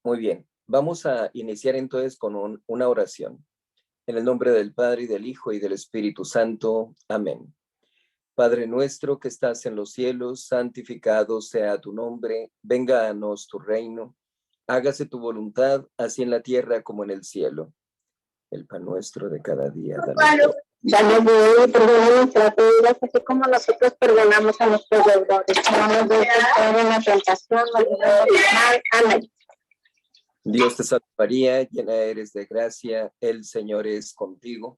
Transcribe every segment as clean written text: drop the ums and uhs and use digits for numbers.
Muy bien, vamos a iniciar entonces con una oración. En el nombre del Padre, y del Hijo, y del Espíritu Santo. Amén. Padre nuestro que estás en los cielos, santificado sea tu nombre, venga a nos tu reino, hágase tu voluntad, así en la tierra como en el cielo. El pan nuestro de cada día, danos hoy. Danos de hoy y perdona nuestras deudas, así como nosotros perdonamos a nuestros deudores. No nos dejes caer en la tentación, nos libramos del mal. Amén. Dios te salve María, llena eres de gracia, el Señor es contigo.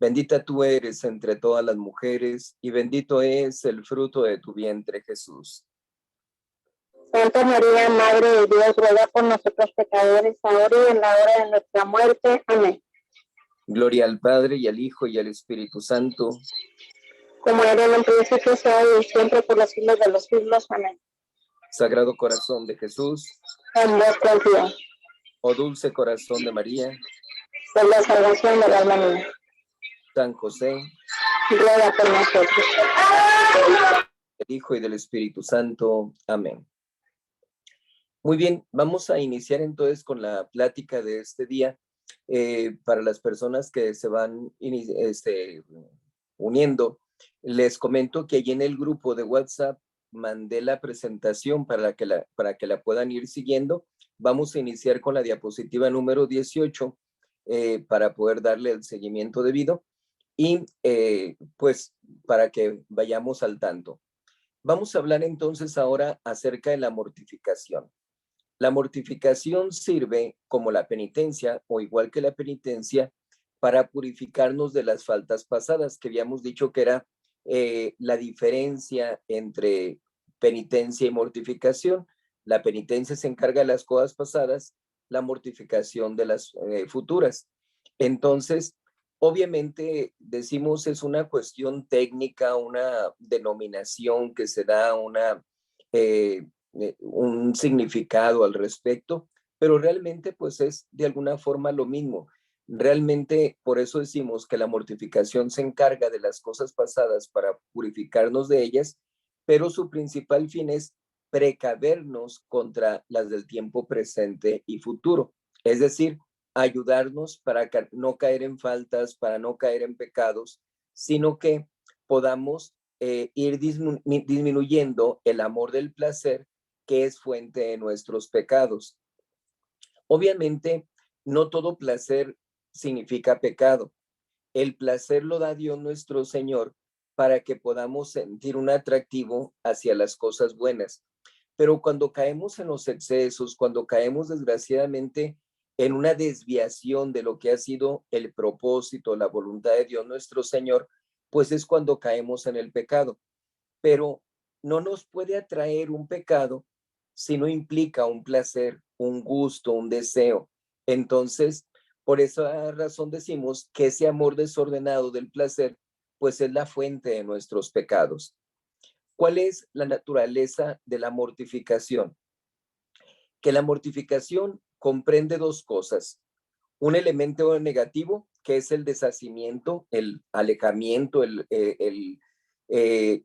Bendita tú eres entre todas las mujeres, y bendito es el fruto de tu vientre, Jesús. Santa María, Madre de Dios, ruega por nosotros pecadores, ahora y en la hora de nuestra muerte. Amén. Gloria al Padre, y al Hijo, y al Espíritu Santo. Como era en un principio, sea y siempre, por los siglos de los siglos. Amén. Sagrado corazón de Jesús, En vos confío. oh dulce corazón de María, Por la salvación del alma mía. San José, Ruega por nosotros. del Hijo y del Espíritu Santo. Amén. Muy bien, vamos a iniciar entonces con la plática de este día. Para las personas que se van uniendo, les comento que allí en el grupo de WhatsApp mandé la presentación para que la puedan ir siguiendo. Vamos a iniciar con la diapositiva número 18 para poder darle el seguimiento debido y pues para que vayamos al tanto. Vamos a hablar entonces ahora acerca de la mortificación. La mortificación sirve como la penitencia, o igual que la penitencia, para purificarnos de las faltas pasadas, que habíamos dicho que era la diferencia entre penitencia y mortificación. La penitencia se encarga de las cosas pasadas, la mortificación de las futuras. Entonces, obviamente, decimos es una cuestión técnica, una denominación que se da, un significado al respecto, pero realmente pues es de alguna forma lo mismo. Realmente por eso decimos que la mortificación se encarga de las cosas pasadas para purificarnos de ellas, pero su principal fin es precavernos contra las del tiempo presente y futuro. Es decir, ayudarnos para no caer en faltas, para no caer en pecados, sino que podamos ir disminuyendo el amor del placer que es fuente de nuestros pecados. Obviamente, no todo placer significa pecado. El placer lo da Dios nuestro Señor para que podamos sentir un atractivo hacia las cosas buenas. Pero cuando caemos en los excesos, cuando caemos desgraciadamente en una desviación de lo que ha sido el propósito, la voluntad de Dios nuestro Señor, pues es cuando caemos en el pecado. Pero no nos puede atraer un pecado si no implica un placer, un gusto, un deseo. Entonces, por esa razón decimos que ese amor desordenado del placer, pues es la fuente de nuestros pecados. ¿Cuál es la naturaleza de la mortificación? Que la mortificación comprende dos cosas. Un elemento negativo, que es el deshacimiento, el alejamiento, el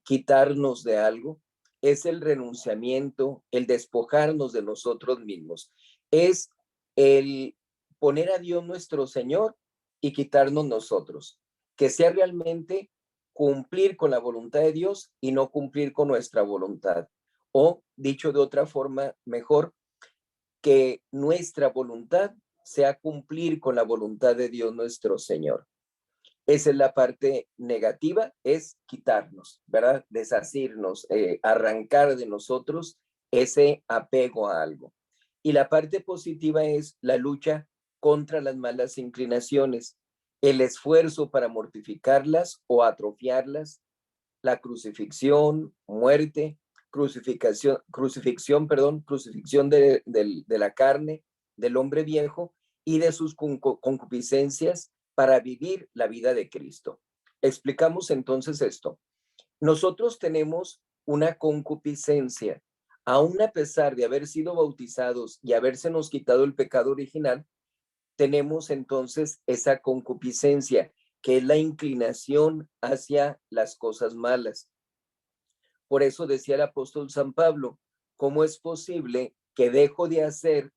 quitarnos de algo. Es el renunciamiento, el despojarnos de nosotros mismos. Es el poner a Dios nuestro Señor y quitarnos nosotros. Que sea realmente cumplir con la voluntad de Dios y no cumplir con nuestra voluntad. O, dicho de otra forma mejor, que nuestra voluntad sea cumplir con la voluntad de Dios nuestro Señor. Esa es la parte negativa, es quitarnos, ¿verdad? Deshacernos, arrancar de nosotros ese apego a algo. Y la parte positiva es la lucha contra las malas inclinaciones, el esfuerzo para mortificarlas o atrofiarlas, la crucifixión, muerte, crucifixión de la carne, del hombre viejo y de sus concupiscencias para vivir la vida de Cristo. Explicamos entonces esto. Nosotros tenemos una concupiscencia, aún a pesar de haber sido bautizados y habérsenos quitado el pecado original, tenemos entonces esa concupiscencia, que es la inclinación hacia las cosas malas. Por eso decía el apóstol San Pablo, ¿cómo es posible que dejo de hacer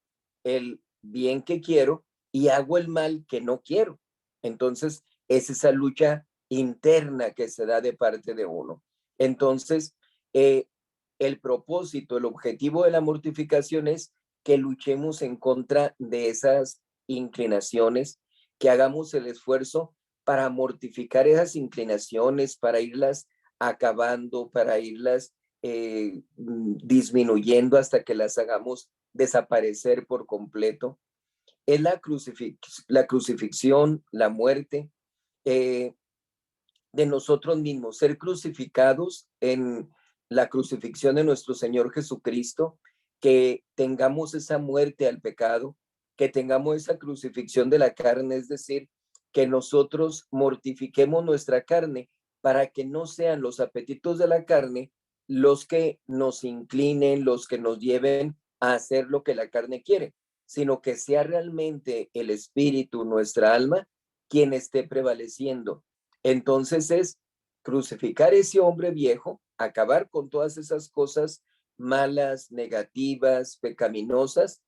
el bien que quiero y hago el mal que no quiero. Entonces, es esa lucha interna que se da de parte de uno. Entonces, el propósito, el objetivo de la mortificación es que luchemos en contra de esas inclinaciones, que hagamos el esfuerzo para mortificar esas inclinaciones, para irlas acabando, para irlas disminuyendo hasta que las hagamos desaparecer por completo. Es la crucifixión, la muerte de nosotros mismos, ser crucificados en la crucifixión de nuestro Señor Jesucristo, que tengamos esa muerte al pecado, que tengamos esa crucifixión de la carne, es decir, que nosotros mortifiquemos nuestra carne para que no sean los apetitos de la carne los que nos inclinen, los que nos lleven a hacer lo que la carne quiere, sino que sea realmente el espíritu, nuestra alma, quien esté prevaleciendo. Entonces es crucificar ese hombre viejo, acabar con todas esas cosas malas, negativas, pecaminosas,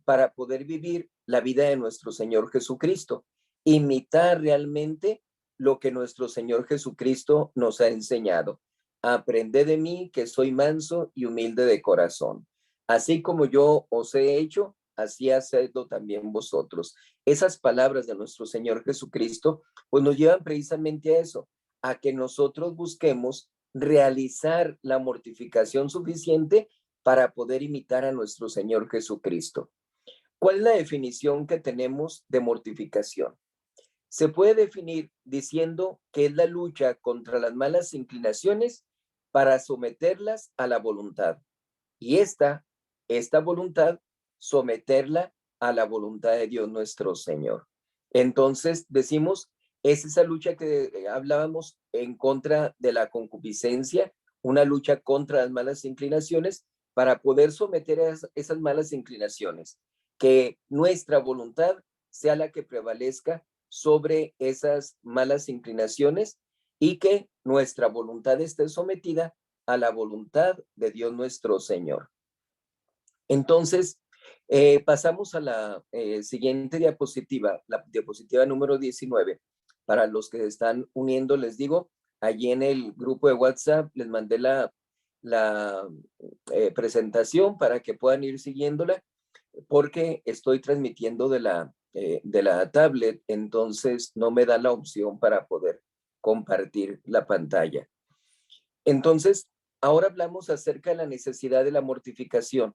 para poder vivir la vida de nuestro Señor Jesucristo, imitar realmente lo que nuestro Señor Jesucristo nos ha enseñado. Aprended de mí, que soy manso y humilde de corazón. Así como yo os he hecho, así hacedlo también vosotros. Esas palabras de nuestro Señor Jesucristo, pues nos llevan precisamente a eso, a que nosotros busquemos realizar la mortificación suficiente para poder imitar a nuestro Señor Jesucristo. ¿Cuál es la definición que tenemos de mortificación? Se puede definir diciendo que es la lucha contra las malas inclinaciones para someterlas a la voluntad. Y esta voluntad, someterla a la voluntad de Dios nuestro Señor. Entonces, decimos, es esa lucha que hablábamos en contra de la concupiscencia, una lucha contra las malas inclinaciones para poder someter a esas malas inclinaciones, que nuestra voluntad sea la que prevalezca sobre esas malas inclinaciones y que nuestra voluntad esté sometida a la voluntad de Dios nuestro Señor. Entonces, pasamos a la siguiente diapositiva, la diapositiva número 19. Para los que se están uniendo, les digo, allí en el grupo de WhatsApp les mandé la presentación para que puedan ir siguiéndola, porque estoy transmitiendo de la tablet, entonces no me da la opción para poder compartir la pantalla. Entonces, ahora hablamos acerca de la necesidad de la mortificación.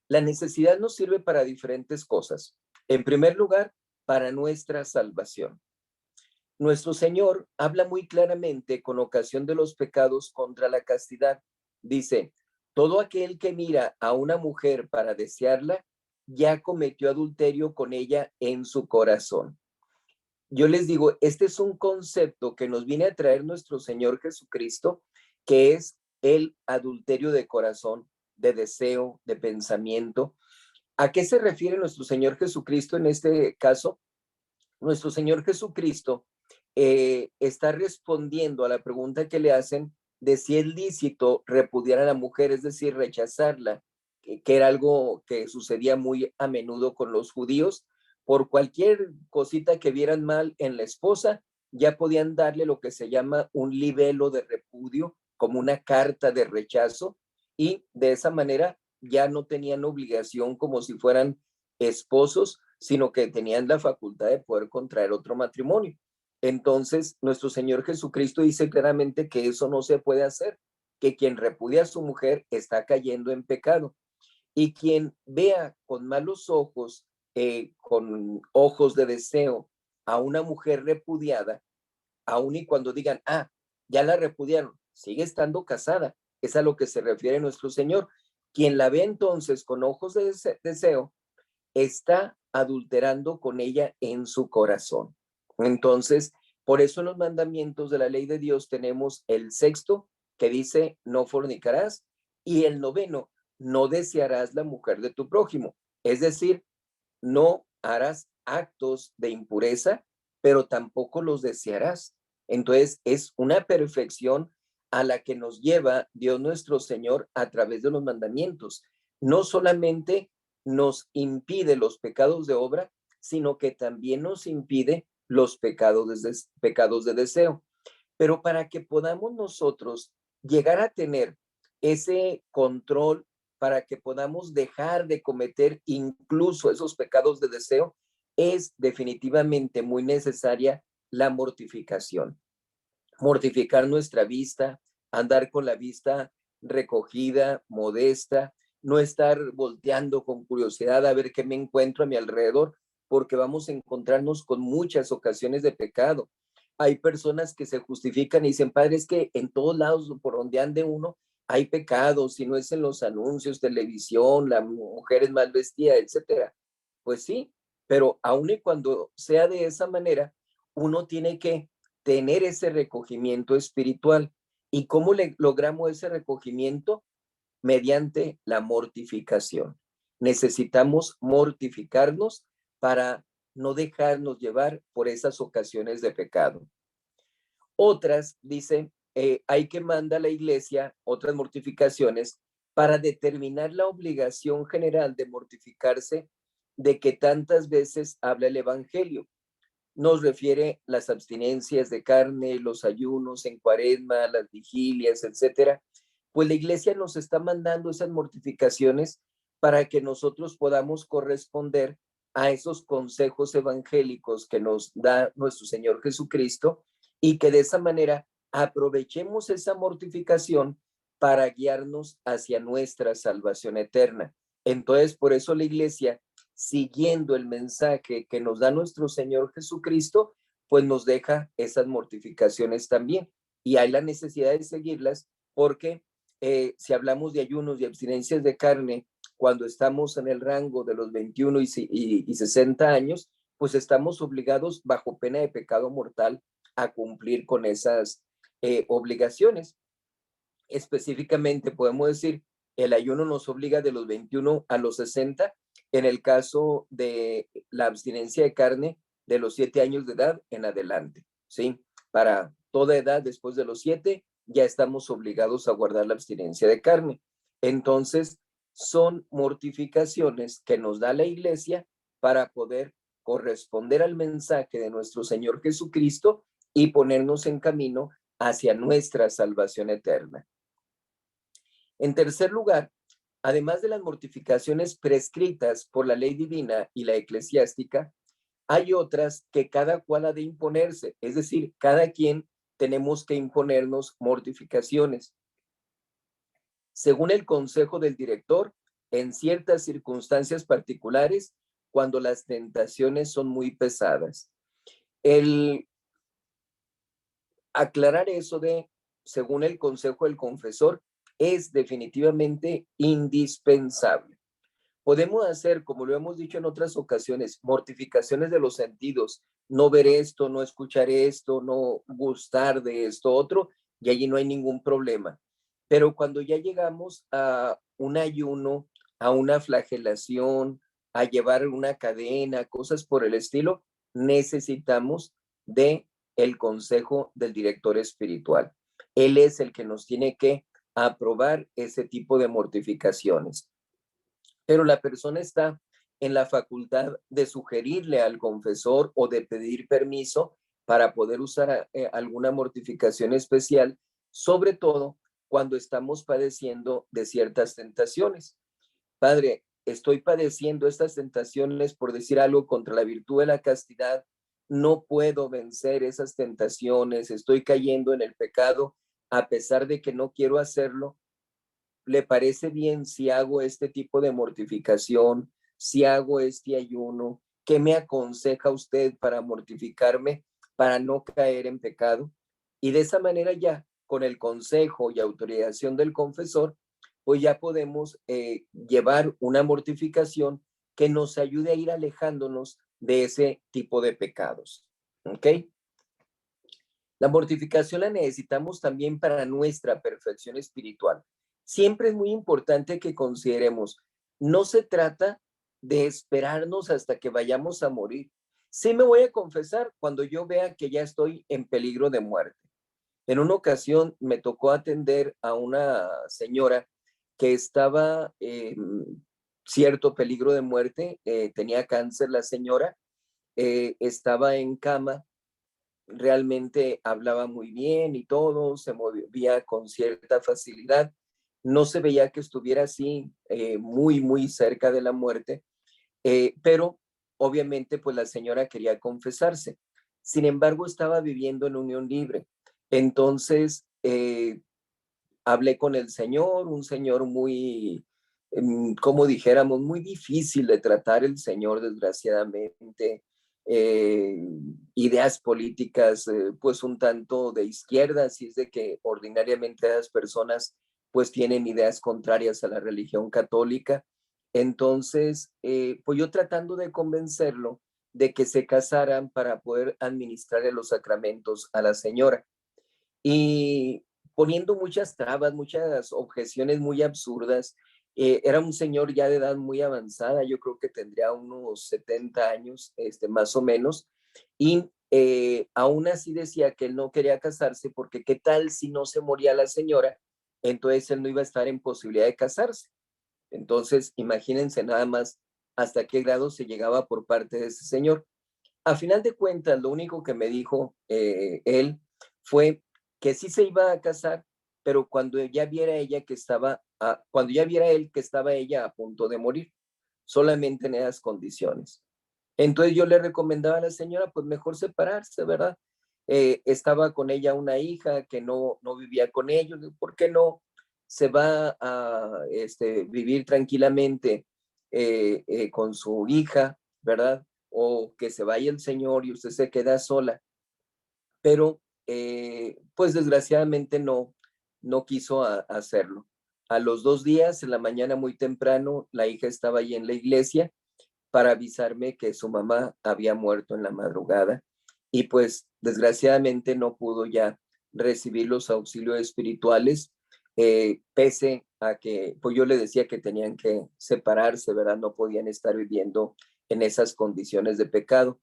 La necesidad nos sirve para diferentes cosas. En primer lugar, para nuestra salvación. Nuestro Señor habla muy claramente con ocasión de los pecados contra la castidad. Dice, todo aquel que mira a una mujer para desearla, ya cometió adulterio con ella en su corazón. Yo les digo, este es un concepto que nos viene a traer nuestro Señor Jesucristo, que es el adulterio de corazón, de deseo, de pensamiento. ¿A qué se refiere nuestro Señor Jesucristo en este caso? Nuestro Señor Jesucristo está respondiendo a la pregunta que le hacen de si es lícito repudiar a la mujer, es decir, rechazarla, que era algo que sucedía muy a menudo con los judíos. Por cualquier cosita que vieran mal en la esposa, ya podían darle lo que se llama un libelo de repudio, como una carta de rechazo, y de esa manera ya no tenían obligación como si fueran esposos, sino que tenían la facultad de poder contraer otro matrimonio. Entonces, nuestro Señor Jesucristo dice claramente que eso no se puede hacer, que quien repudia a su mujer está cayendo en pecado. Y quien vea con malos ojos, con ojos de deseo, a una mujer repudiada, aun y cuando digan, ya la repudiaron, sigue estando casada. Es a lo que se refiere nuestro Señor. Quien la ve entonces con ojos de deseo, está adulterando con ella en su corazón. Entonces, por eso en los mandamientos de la ley de Dios tenemos el sexto, que dice, no fornicarás, y el noveno, no desearás la mujer de tu prójimo. Es decir, no harás actos de impureza, pero tampoco los desearás. Entonces, es una perfección a la que nos lleva Dios nuestro Señor a través de los mandamientos. No solamente nos impide los pecados de obra, sino que también nos impide los pecados de deseo. Pero para que podamos nosotros llegar a tener ese control, para que podamos dejar de cometer incluso esos pecados de deseo, es definitivamente muy necesaria la mortificación. Mortificar nuestra vista, andar con la vista recogida, modesta, no estar volteando con curiosidad a ver qué me encuentro a mi alrededor, porque vamos a encontrarnos con muchas ocasiones de pecado. Hay personas que se justifican y dicen, padre, es que en todos lados por donde ande uno hay pecados, si no es en los anuncios, televisión, la mujer es mal vestida, etcétera. Pues sí, pero aun y cuando sea de esa manera, uno tiene que tener ese recogimiento espiritual. ¿Y cómo logramos ese recogimiento? Mediante la mortificación. Necesitamos mortificarnos para no dejarnos llevar por esas ocasiones de pecado. Otras, dice, hay que mandar a la iglesia otras mortificaciones para determinar la obligación general de mortificarse de que tantas veces habla el evangelio. Nos refiere las abstinencias de carne, los ayunos en cuaresma, las vigilias, etcétera. Pues la iglesia nos está mandando esas mortificaciones para que nosotros podamos corresponder a esos consejos evangélicos que nos da nuestro Señor Jesucristo y que de esa manera aprovechemos esa mortificación para guiarnos hacia nuestra salvación eterna. Entonces, por eso la iglesia, siguiendo el mensaje que nos da nuestro Señor Jesucristo, pues nos deja esas mortificaciones también. Y hay la necesidad de seguirlas porque si hablamos de ayunos y abstinencias de carne, cuando estamos en el rango de los 21 y 60 años, pues estamos obligados bajo pena de pecado mortal a cumplir con esas obligaciones. Específicamente podemos decir, el ayuno nos obliga de los 21 a los 60, en el caso de la abstinencia de carne, de los 7 años de edad en adelante, ¿sí? Para toda edad después de los 7, ya estamos obligados a guardar la abstinencia de carne. Entonces, son mortificaciones que nos da la iglesia para poder corresponder al mensaje de nuestro Señor Jesucristo y ponernos en camino hacia nuestra salvación eterna. En tercer lugar, además de las mortificaciones prescritas por la ley divina y la eclesiástica, hay otras que cada cual ha de imponerse, es decir, cada quien tenemos que imponernos mortificaciones. Según el consejo del director, en ciertas circunstancias particulares, cuando las tentaciones son muy pesadas. El aclarar eso de, según el consejo del confesor, es definitivamente indispensable. Podemos hacer, como lo hemos dicho en otras ocasiones, mortificaciones de los sentidos, no ver esto, no escuchar esto, no gustar de esto otro, y allí no hay ningún problema. Pero cuando ya llegamos a un ayuno, a una flagelación, a llevar una cadena, cosas por el estilo, necesitamos de el consejo del director espiritual. Él es el que nos tiene que aprobar ese tipo de mortificaciones. Pero la persona está en la facultad de sugerirle al confesor o de pedir permiso para poder usar alguna mortificación especial, sobre todo cuando estamos padeciendo de ciertas tentaciones. Padre, estoy padeciendo estas tentaciones, por decir algo, contra la virtud de la castidad, no puedo vencer esas tentaciones, estoy cayendo en el pecado a pesar de que no quiero hacerlo. ¿Le parece bien si hago este tipo de mortificación, si hago este ayuno? ¿Qué me aconseja usted para mortificarme, para no caer en pecado? Y de esa manera ya, con el consejo y autorización del confesor, pues ya podemos llevar una mortificación que nos ayude a ir alejándonos de ese tipo de pecados. ¿Ok? La mortificación la necesitamos también para nuestra perfección espiritual. Siempre es muy importante que consideremos, no se trata de esperarnos hasta que vayamos a morir. Sí me voy a confesar cuando yo vea que ya estoy en peligro de muerte. En una ocasión me tocó atender a una señora que estaba cierto peligro de muerte, tenía cáncer la señora, estaba en cama, realmente hablaba muy bien y todo, se movía con cierta facilidad, no se veía que estuviera así muy, muy cerca de la muerte, pero obviamente pues la señora quería confesarse. Sin embargo, estaba viviendo en unión libre. Entonces, hablé con el señor, un señor muy, como dijéramos, muy difícil de tratar el señor, desgraciadamente. Ideas políticas, pues un tanto de izquierda, así es de que ordinariamente las personas pues tienen ideas contrarias a la religión católica. Entonces, pues yo tratando de convencerlo de que se casaran para poder administrarle los sacramentos a la señora. Y poniendo muchas trabas, muchas objeciones muy absurdas. Era un señor ya de edad muy avanzada, yo creo que tendría unos 70 años, más o menos, y aún así decía que él no quería casarse porque qué tal si no se moría la señora, entonces él no iba a estar en posibilidad de casarse. Entonces, imagínense nada más hasta qué grado se llegaba por parte de ese señor. A final de cuentas, lo único que me dijo él fue que sí se iba a casar, pero cuando ya viera ella que estaba, cuando ya viera él que estaba ella a punto de morir, solamente en esas condiciones. Entonces yo le recomendaba a la señora, pues mejor separarse, ¿verdad? Estaba con ella una hija que no vivía con ellos, ¿por qué no se va a vivir tranquilamente con su hija, ¿verdad? O que se vaya el señor y usted se queda sola. Pero pues desgraciadamente no quiso hacerlo. A los 2 días, en la mañana muy temprano, la hija estaba ahí en la iglesia para avisarme que su mamá había muerto en la madrugada y pues desgraciadamente no pudo ya recibir los auxilios espirituales, pese a que pues yo le decía que tenían que separarse, ¿verdad? No podían estar viviendo en esas condiciones de pecado.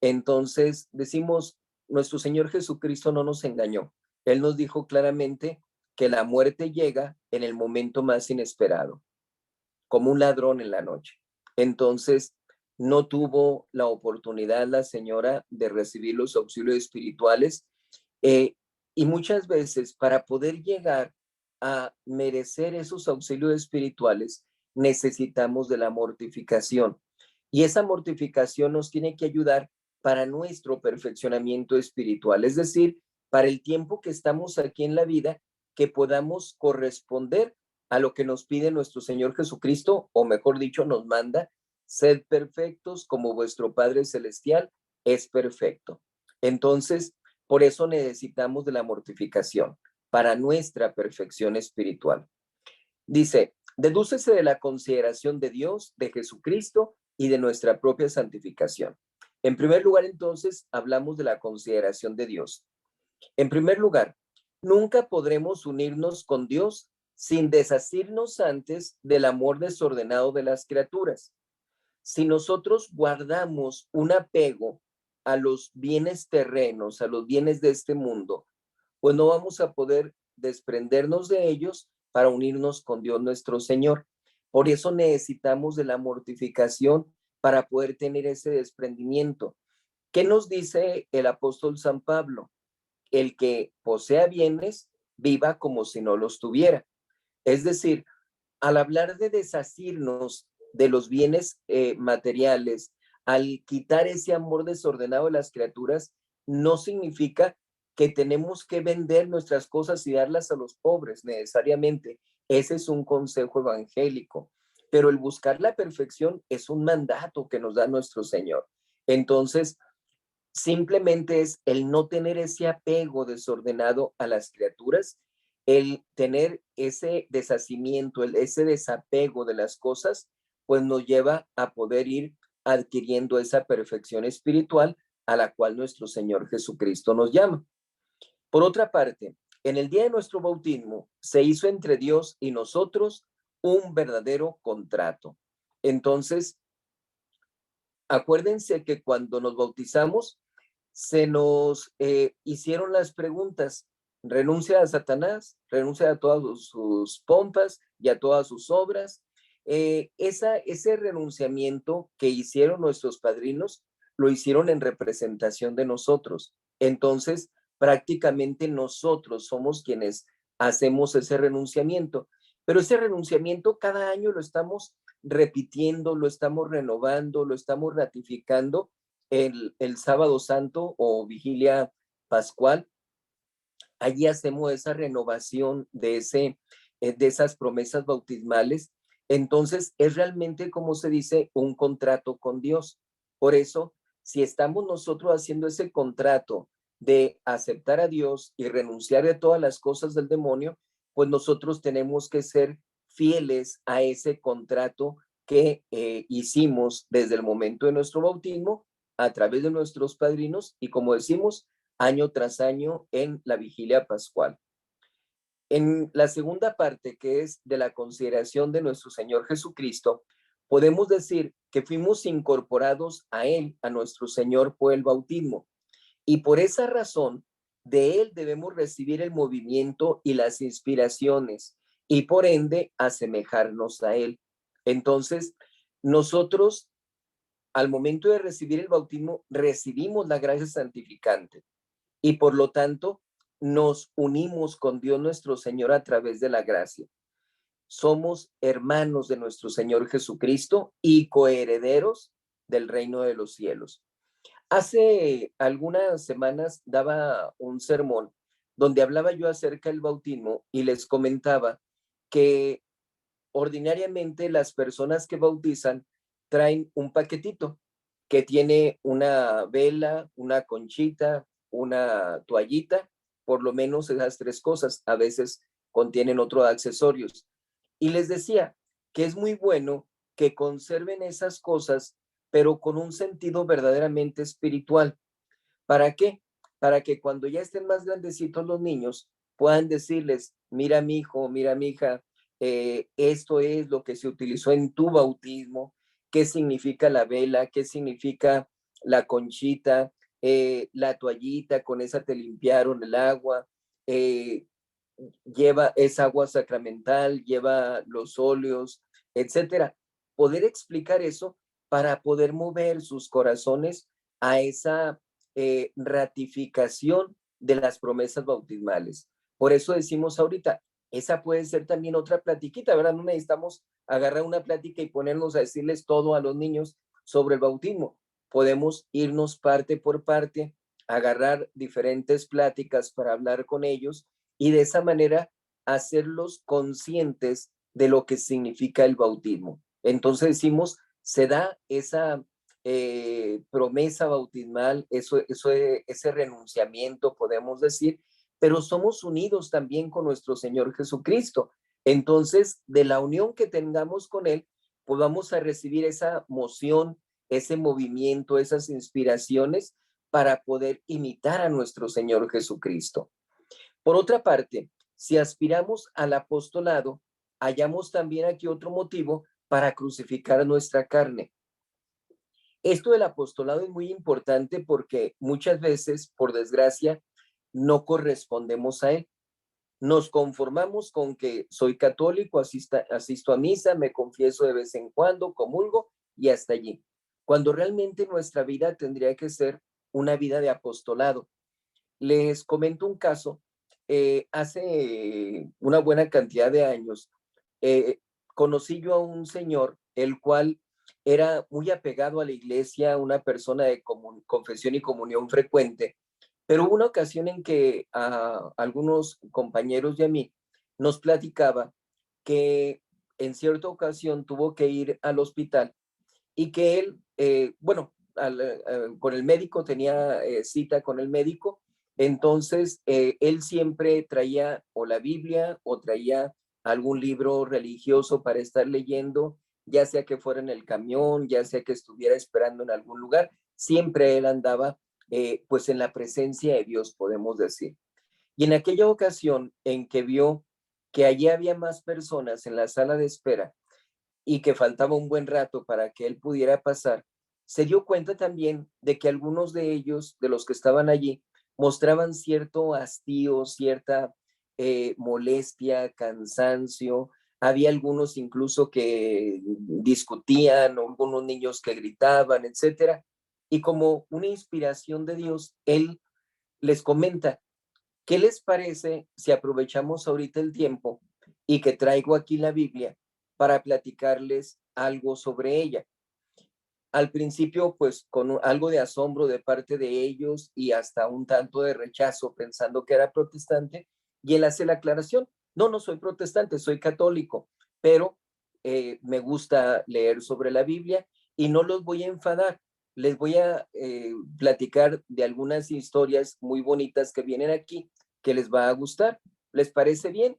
Entonces decimos, nuestro Señor Jesucristo no nos engañó. Él nos dijo claramente que la muerte llega en el momento más inesperado, como un ladrón en la noche. Entonces, no tuvo la oportunidad la señora de recibir los auxilios espirituales, eh, y muchas veces para poder llegar a merecer esos auxilios espirituales necesitamos de la mortificación, y esa mortificación nos tiene que ayudar para nuestro perfeccionamiento espiritual, es decir, para el tiempo que estamos aquí en la vida, que podamos corresponder a lo que nos pide nuestro Señor Jesucristo, o mejor dicho, nos manda: sed perfectos como vuestro Padre Celestial es perfecto. Entonces, por eso necesitamos de la mortificación, para nuestra perfección espiritual. Dice, dedúcese de la consideración de Dios, de Jesucristo y de nuestra propia santificación. En primer lugar, entonces, hablamos de la consideración de Dios. En primer lugar, nunca podremos unirnos con Dios sin desasirnos antes del amor desordenado de las criaturas. Si nosotros guardamos un apego a los bienes terrenos, a los bienes de este mundo, pues no vamos a poder desprendernos de ellos para unirnos con Dios nuestro Señor. Por eso necesitamos de la mortificación para poder tener ese desprendimiento. ¿Qué nos dice el apóstol San Pablo? El que posea bienes, viva como si no los tuviera. Es decir, al hablar de desasirnos de los bienes materiales, al quitar ese amor desordenado de las criaturas, no significa que tenemos que vender nuestras cosas y darlas a los pobres necesariamente. Ese es un consejo evangélico. Pero el buscar la perfección es un mandato que nos da nuestro Señor. Entonces, simplemente es el no tener ese apego desordenado a las criaturas, el tener ese deshacimiento, ese desapego de las cosas, pues nos lleva a poder ir adquiriendo esa perfección espiritual a la cual nuestro Señor Jesucristo nos llama. Por otra parte, en el día de nuestro bautismo se hizo entre Dios y nosotros un verdadero contrato. Entonces, acuérdense que cuando nos bautizamos, se nos hicieron las preguntas: renuncia a Satanás, renuncia a todas sus pompas y a todas sus obras, ese renunciamiento que hicieron nuestros padrinos, lo hicieron en representación de nosotros. Entonces, prácticamente nosotros somos quienes hacemos ese renunciamiento. Pero ese renunciamiento cada año lo estamos repitiendo, lo estamos renovando, lo estamos ratificando el sábado santo o vigilia pascual. Allí hacemos esa renovación de esas promesas bautismales. Entonces, es realmente, como se dice, un contrato con Dios. Por eso, si estamos nosotros haciendo ese contrato de aceptar a Dios y renunciar a todas las cosas del demonio, pues nosotros tenemos que ser fieles a ese contrato que hicimos desde el momento de nuestro bautismo a través de nuestros padrinos y, como decimos, año tras año en la vigilia pascual. En la segunda parte, que es de la consideración de nuestro Señor Jesucristo, podemos decir que fuimos incorporados a Él, a nuestro Señor, por el bautismo. Y por esa razón, de Él debemos recibir el movimiento y las inspiraciones y por ende asemejarnos a Él. Entonces, nosotros al momento de recibir el bautismo recibimos la gracia santificante y por lo tanto nos unimos con Dios nuestro Señor a través de la gracia. Somos hermanos de nuestro Señor Jesucristo y coherederos del reino de los cielos. Hace algunas semanas daba un sermón donde hablaba yo acerca del bautismo y les comentaba que ordinariamente las personas que bautizan traen un paquetito que tiene una vela, una conchita, una toallita, por lo menos esas tres cosas. A veces contienen otros accesorios. Y les decía que es muy bueno que conserven esas cosas, pero con un sentido verdaderamente espiritual. ¿Para qué? Para que cuando ya estén más grandecitos los niños, puedan decirles, mira mi hijo, mira mi hija, esto es lo que se utilizó en tu bautismo, qué significa la vela, qué significa la conchita, la toallita, con esa te limpiaron el agua, eh, lleva, es agua sacramental, lleva los óleos, etcétera. Poder explicar eso para poder mover sus corazones a esa ratificación de las promesas bautismales. Por eso decimos ahorita, esa puede ser también otra platiquita, ¿verdad? No necesitamos agarrar una plática y ponernos a decirles todo a los niños sobre el bautismo. Podemos irnos parte por parte, agarrar diferentes pláticas para hablar con ellos y de esa manera hacerlos conscientes de lo que significa el bautismo. Entonces decimos, se da esa promesa bautismal, ese renunciamiento, podemos decir, pero somos unidos también con nuestro Señor Jesucristo. Entonces, de la unión que tengamos con Él, pues vamos a recibir esa moción, ese movimiento, esas inspiraciones para poder imitar a nuestro Señor Jesucristo. Por otra parte, si aspiramos al apostolado, hallamos también aquí otro motivo para crucificar nuestra carne. Esto del apostolado es muy importante porque muchas veces, por desgracia, no correspondemos a él. Nos conformamos con que soy católico, asisto a misa, me confieso de vez en cuando, comulgo y hasta allí. Cuando realmente nuestra vida tendría que ser una vida de apostolado. Les comento un caso. Hace una buena cantidad de años, conocí yo a un señor, el cual era muy apegado a la iglesia, una persona de confesión y comunión frecuente, pero hubo una ocasión en que a algunos compañeros y a mí nos platicaba que en cierta ocasión tuvo que ir al hospital y que él, bueno, con el médico, tenía cita con el médico, entonces él siempre traía o la Biblia o traía algún libro religioso para estar leyendo, ya sea que fuera en el camión, ya sea que estuviera esperando en algún lugar, siempre él andaba pues en la presencia de Dios, podemos decir. Y en aquella ocasión en que vio que allí había más personas en la sala de espera y que faltaba un buen rato para que él pudiera pasar, se dio cuenta también de que algunos de ellos, de los que estaban allí, mostraban cierto hastío, cierta molestia, cansancio, había algunos incluso que discutían, algunos niños que gritaban, etcétera. Y como una inspiración de Dios, él les comenta, ¿qué les parece si aprovechamos ahorita el tiempo y que traigo aquí la Biblia para platicarles algo sobre ella? Al principio, pues con algo de asombro de parte de ellos y hasta un tanto de rechazo, pensando que era protestante, y él hace la aclaración, no, no soy protestante, soy católico, pero me gusta leer sobre la Biblia y no los voy a enfadar, les voy a platicar de algunas historias muy bonitas que vienen aquí, que les va a gustar. ¿Les parece bien?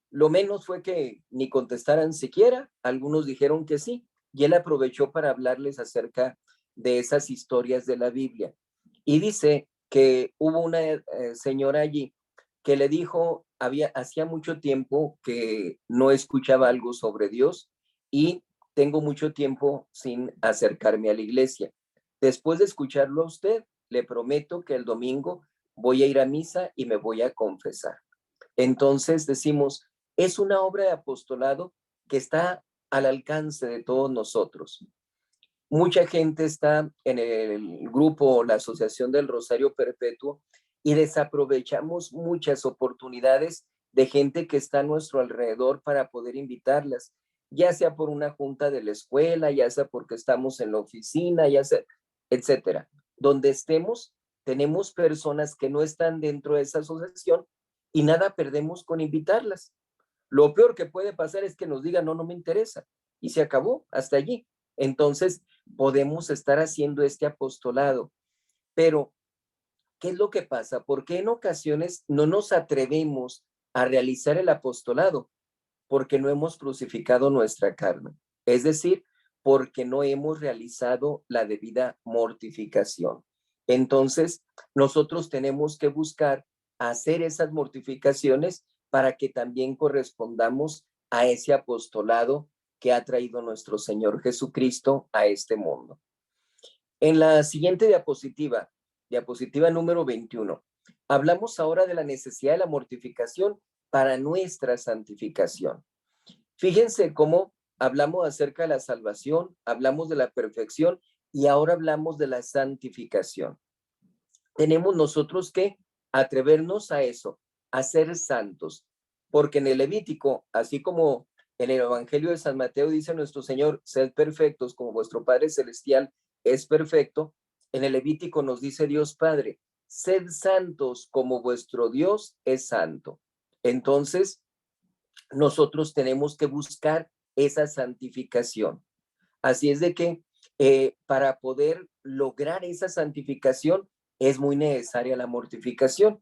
Lo menos fue que ni contestaran siquiera, algunos dijeron que sí, y él aprovechó para hablarles acerca de esas historias de la Biblia. Y dice que hubo una señora allí que le dijo, hacía mucho tiempo que no escuchaba algo sobre Dios y tengo mucho tiempo sin acercarme a la iglesia. Después de escucharlo a usted, le prometo que el domingo voy a ir a misa y me voy a confesar. Entonces decimos, es una obra de apostolado que está al alcance de todos nosotros. Mucha gente está en el grupo, la Asociación del Rosario Perpetuo, y desaprovechamos muchas oportunidades de gente que está a nuestro alrededor para poder invitarlas, ya sea por una junta de la escuela, ya sea porque estamos en la oficina, ya sea, etcétera. Donde estemos, tenemos personas que no están dentro de esa asociación y nada perdemos con invitarlas. Lo peor que puede pasar es que nos digan, no, no me interesa, y se acabó, hasta allí. Entonces, podemos estar haciendo este apostolado, pero ¿qué es lo que pasa? ¿Por qué en ocasiones no nos atrevemos a realizar el apostolado? Porque no hemos crucificado nuestra carne, es decir, porque no hemos realizado la debida mortificación. Entonces, nosotros tenemos que buscar hacer esas mortificaciones para que también correspondamos a ese apostolado que ha traído nuestro Señor Jesucristo a este mundo. En la siguiente diapositiva, diapositiva número 21, hablamos ahora de la necesidad de la mortificación para nuestra santificación. Fíjense cómo hablamos acerca de la salvación, hablamos de la perfección y ahora hablamos de la santificación. Tenemos nosotros que atrevernos a eso, a ser santos, porque en el Levítico, así como en el Evangelio de San Mateo dice nuestro Señor, sed perfectos como vuestro Padre Celestial es perfecto, en el Levítico nos dice Dios Padre, sed santos como vuestro Dios es santo. Entonces, nosotros tenemos que buscar esa santificación. Así es de que para poder lograr esa santificación es muy necesaria la mortificación.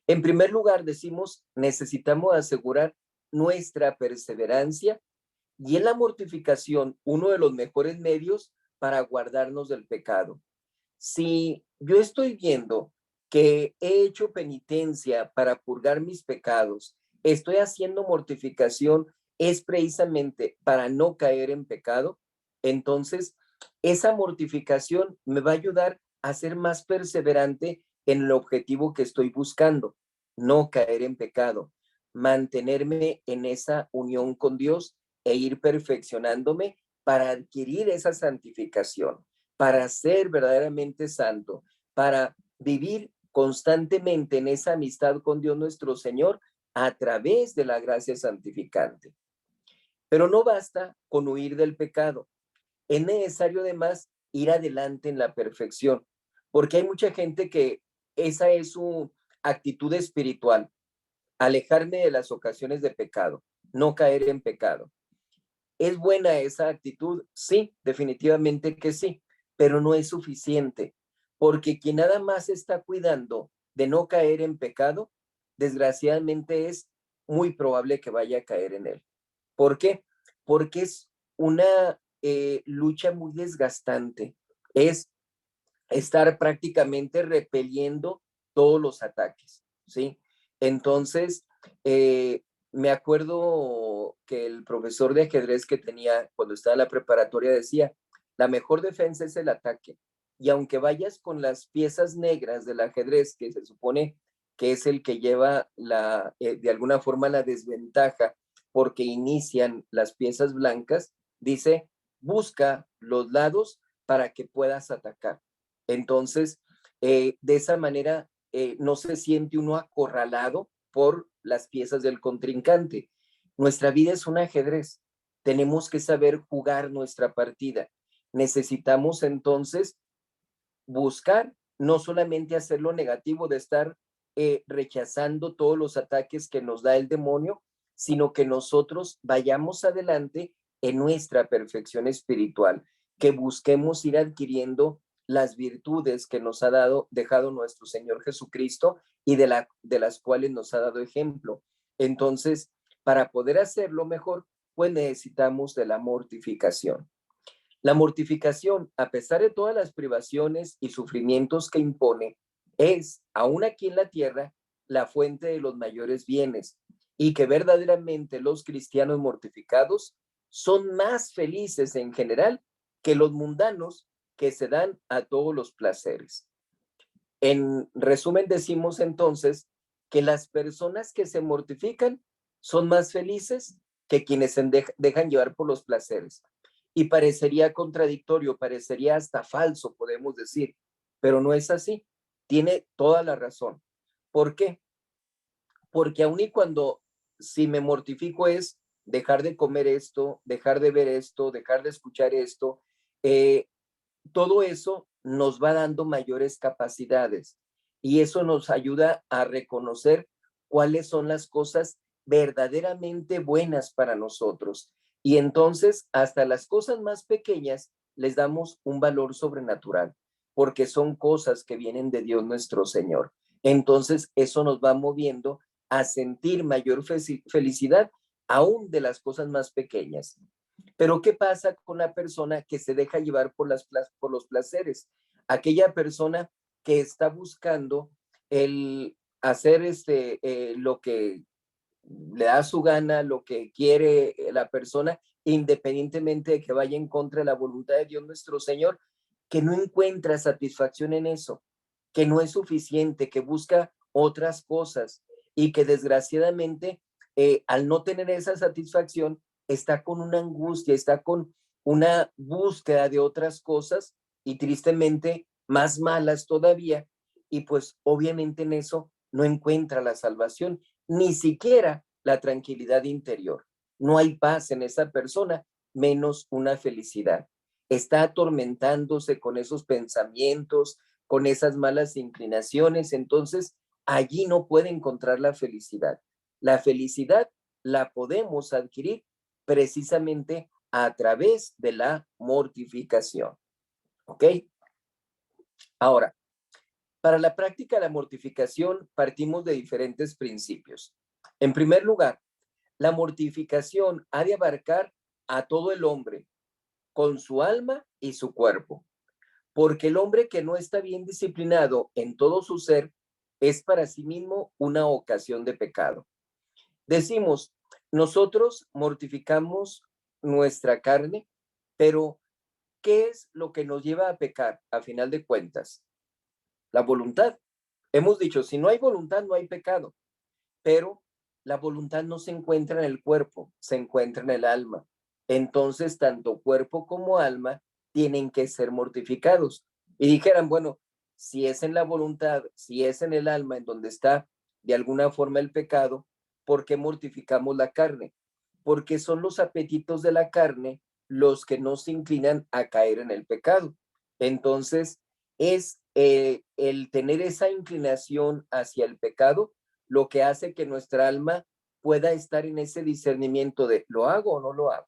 En primer lugar, decimos, necesitamos asegurar nuestra perseverancia y en la mortificación uno de los mejores medios para guardarnos del pecado. Si yo estoy viendo que he hecho penitencia para purgar mis pecados, estoy haciendo mortificación, es precisamente para no caer en pecado, entonces esa mortificación me va a ayudar a ser más perseverante en el objetivo que estoy buscando, no caer en pecado, mantenerme en esa unión con Dios e ir perfeccionándome para adquirir esa santificación, para ser verdaderamente santo, para vivir constantemente en esa amistad con Dios nuestro Señor a través de la gracia santificante. Pero no basta con huir del pecado, es necesario además ir adelante en la perfección, porque hay mucha gente que esa es su actitud espiritual, alejarme de las ocasiones de pecado, no caer en pecado. ¿Es buena esa actitud? Sí, definitivamente que sí, pero no es suficiente, porque quien nada más está cuidando de no caer en pecado, desgraciadamente es muy probable que vaya a caer en él. ¿Por qué? Porque es una lucha muy desgastante, es estar prácticamente repeliendo todos los ataques, ¿sí? Entonces, me acuerdo que el profesor de ajedrez que tenía cuando estaba en la preparatoria decía, la mejor defensa es el ataque. Y aunque vayas con las piezas negras del ajedrez, que se supone que es el que lleva de alguna forma la desventaja porque inician las piezas blancas, dice, busca los lados para que puedas atacar. Entonces, de esa manera, no se siente uno acorralado por las piezas del contrincante. Nuestra vida es un ajedrez. Tenemos que saber jugar nuestra partida. Necesitamos entonces buscar no solamente hacer lo negativo de estar rechazando todos los ataques que nos da el demonio, sino que nosotros vayamos adelante en nuestra perfección espiritual, que busquemos ir adquiriendo las virtudes que nos ha dejado nuestro Señor Jesucristo y de las cuales nos ha dado ejemplo. Entonces, para poder hacerlo mejor, pues necesitamos de la mortificación. La mortificación, a pesar de todas las privaciones y sufrimientos que impone, es, aún aquí en la tierra, la fuente de los mayores bienes, y que verdaderamente los cristianos mortificados son más felices en general que los mundanos que se dan a todos los placeres. En resumen, decimos entonces que las personas que se mortifican son más felices que quienes se dejan llevar por los placeres. Y parecería contradictorio, parecería hasta falso, podemos decir, pero no es así. Tiene toda la razón. ¿Por qué? Porque aun y cuando si me mortifico es dejar de comer esto, dejar de ver esto, dejar de escuchar esto, todo eso nos va dando mayores capacidades y eso nos ayuda a reconocer cuáles son las cosas verdaderamente buenas para nosotros. Y entonces hasta las cosas más pequeñas les damos un valor sobrenatural, porque son cosas que vienen de Dios nuestro Señor. Entonces eso nos va moviendo a sentir mayor felicidad aún de las cosas más pequeñas. Pero ¿qué pasa con la persona que se deja llevar por los placeres? Aquella persona que está buscando el hacer lo que le da su gana, lo que quiere la persona, independientemente de que vaya en contra de la voluntad de Dios nuestro Señor, que no encuentra satisfacción en eso, que no es suficiente, que busca otras cosas y que desgraciadamente al no tener esa satisfacción está con una angustia, está con una búsqueda de otras cosas y tristemente más malas todavía, y pues obviamente en eso no encuentra la salvación, ni siquiera la tranquilidad interior. No hay paz en esa persona, menos una felicidad. Está atormentándose con esos pensamientos, con esas malas inclinaciones, entonces allí no puede encontrar la felicidad. La felicidad la podemos adquirir precisamente a través de la mortificación. ¿Ok? Ahora, para la práctica de la mortificación partimos de diferentes principios. En primer lugar, la mortificación ha de abarcar a todo el hombre con su alma y su cuerpo, porque el hombre que no está bien disciplinado en todo su ser es para sí mismo una ocasión de pecado. Decimos, nosotros mortificamos nuestra carne, pero ¿qué es lo que nos lleva a pecar a final de cuentas? La voluntad. Hemos dicho, si no hay voluntad, no hay pecado, pero la voluntad no se encuentra en el cuerpo, se encuentra en el alma. Entonces, tanto cuerpo como alma tienen que ser mortificados. Y dijeran, bueno, si es en la voluntad, si es en el alma en donde está de alguna forma el pecado, ¿por qué mortificamos la carne? Porque son los apetitos de la carne los que nos inclinan a caer en el pecado. Entonces, es el tener esa inclinación hacia el pecado lo que hace que nuestra alma pueda estar en ese discernimiento de ¿lo hago o no lo hago?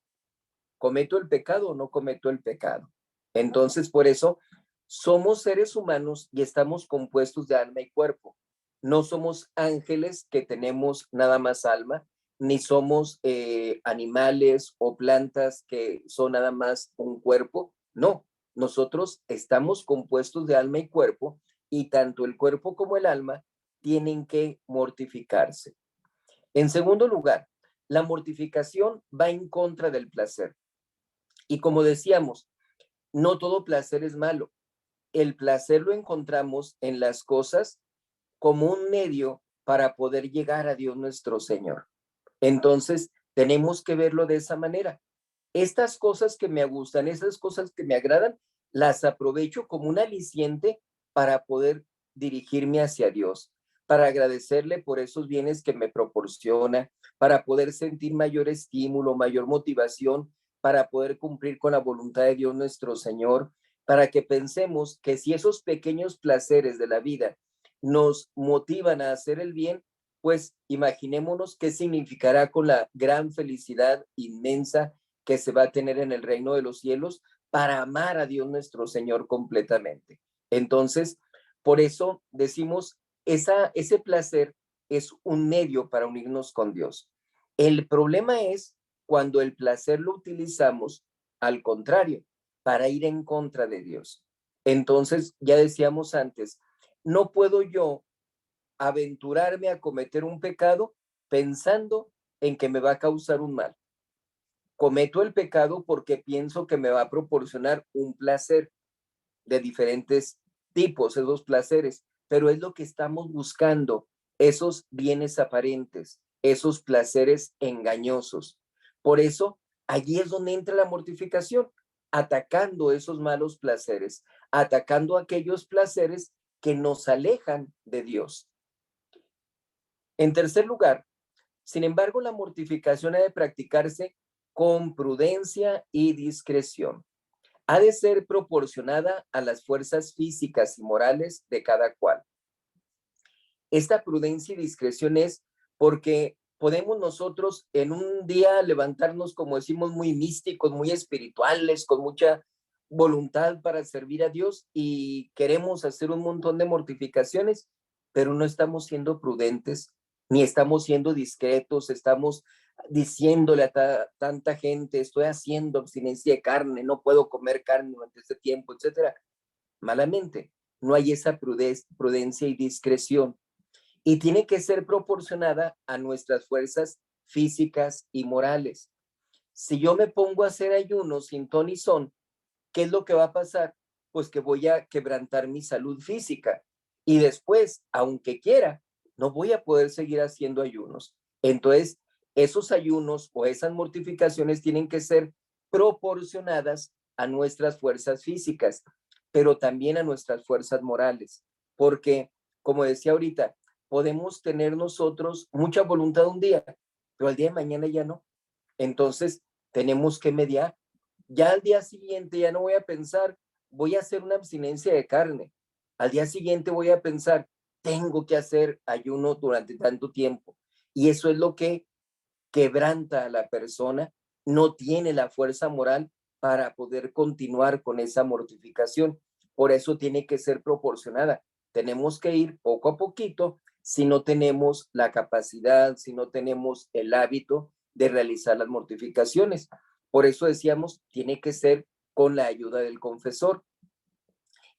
¿Cometo el pecado o no cometo el pecado? Entonces, por eso somos seres humanos y estamos compuestos de alma y cuerpo. No somos ángeles que tenemos nada más alma, ni somos animales o plantas que son nada más un cuerpo. No, nosotros estamos compuestos de alma y cuerpo y tanto el cuerpo como el alma tienen que mortificarse. En segundo lugar, la mortificación va en contra del placer. Y como decíamos, no todo placer es malo. El placer lo encontramos en las cosas como un medio para poder llegar a Dios nuestro Señor. Entonces, Tenemos que verlo de esa manera. Estas cosas que me gustan, esas cosas que me agradan, las aprovecho como un aliciente para poder dirigirme hacia Dios, para agradecerle por esos bienes que me proporciona, para poder sentir mayor estímulo, mayor motivación, para poder cumplir con la voluntad de Dios nuestro Señor, para que pensemos que si esos pequeños placeres de la vida nos motivan a hacer el bien, pues imaginémonos qué significará con la gran felicidad inmensa que se va a tener en el reino de los cielos para amar a Dios nuestro Señor completamente. Entonces, por eso decimos, ese placer es un medio para unirnos con Dios. El problema es cuando el placer lo utilizamos al contrario, para ir en contra de Dios. Entonces, ya decíamos antes, no puedo yo aventurarme a cometer un pecado pensando en que me va a causar un mal. Cometo el pecado porque pienso que me va a proporcionar un placer de diferentes tipos, esos placeres, pero es lo que estamos buscando, esos bienes aparentes, esos placeres engañosos. Por eso, allí es donde entra la mortificación, atacando esos malos placeres, atacando aquellos placeres que nos alejan de Dios. En tercer lugar, sin embargo, la mortificación ha de practicarse con prudencia y discreción. Ha de ser proporcionada a las fuerzas físicas y morales de cada cual. Esta prudencia y discreción es porque podemos nosotros en un día levantarnos, como decimos, muy místicos, muy espirituales, con mucha voluntad para servir a Dios y queremos hacer un montón de mortificaciones, pero no estamos siendo prudentes, ni estamos siendo discretos, estamos diciéndole a tanta gente, estoy haciendo abstinencia de carne, no puedo comer carne durante este tiempo, etcétera. Malamente, no hay esa prudencia y discreción y tiene que ser proporcionada a nuestras fuerzas físicas y morales. Si yo me pongo a hacer ayunos sin ton y son, ¿qué es lo que va a pasar? Pues que voy a quebrantar mi salud física y después, aunque quiera, no voy a poder seguir haciendo ayunos. Entonces, esos ayunos o esas mortificaciones tienen que ser proporcionadas a nuestras fuerzas físicas, pero también a nuestras fuerzas morales, porque, como decía ahorita, podemos tener nosotros mucha voluntad un día, pero al día de mañana ya no. Entonces, tenemos que mediar. Ya al día siguiente ya no voy a pensar, voy a hacer una abstinencia de carne. Al día siguiente voy a pensar, tengo que hacer ayuno durante tanto tiempo. Y eso es lo que quebranta a la persona, no tiene la fuerza moral para poder continuar con esa mortificación. Por eso tiene que ser proporcionada. Tenemos que ir poco a poquito si no tenemos la capacidad, si no tenemos el hábito de realizar las mortificaciones. Por eso decíamos, tiene que ser con la ayuda del confesor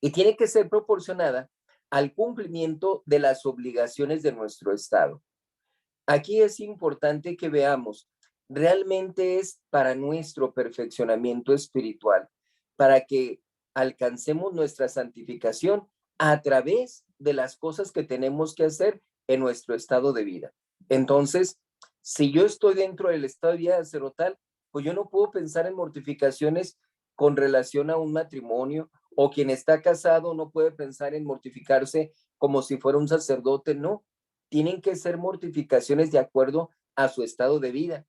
y tiene que ser proporcionada al cumplimiento de las obligaciones de nuestro Estado. Aquí es importante que veamos, realmente es para nuestro perfeccionamiento espiritual, para que alcancemos nuestra santificación a través de las cosas que tenemos que hacer en nuestro estado de vida. Entonces, si yo estoy dentro del estado de vida sacerdotal, pues yo no puedo pensar en mortificaciones con relación a un matrimonio, o quien está casado no puede pensar en mortificarse como si fuera un sacerdote, no. Tienen que ser mortificaciones de acuerdo a su estado de vida.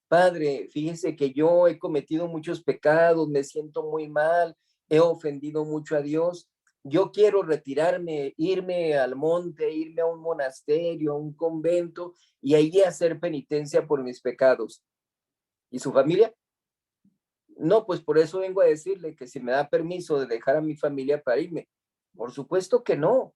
Padre, fíjese que yo he cometido muchos pecados, me siento muy mal, he ofendido mucho a Dios. Yo quiero retirarme, irme al monte, irme a un monasterio, a un convento y ahí hacer penitencia por mis pecados. ¿Y su familia? No, pues por eso vengo a decirle que si me da permiso de dejar a mi familia para irme. Por supuesto que no.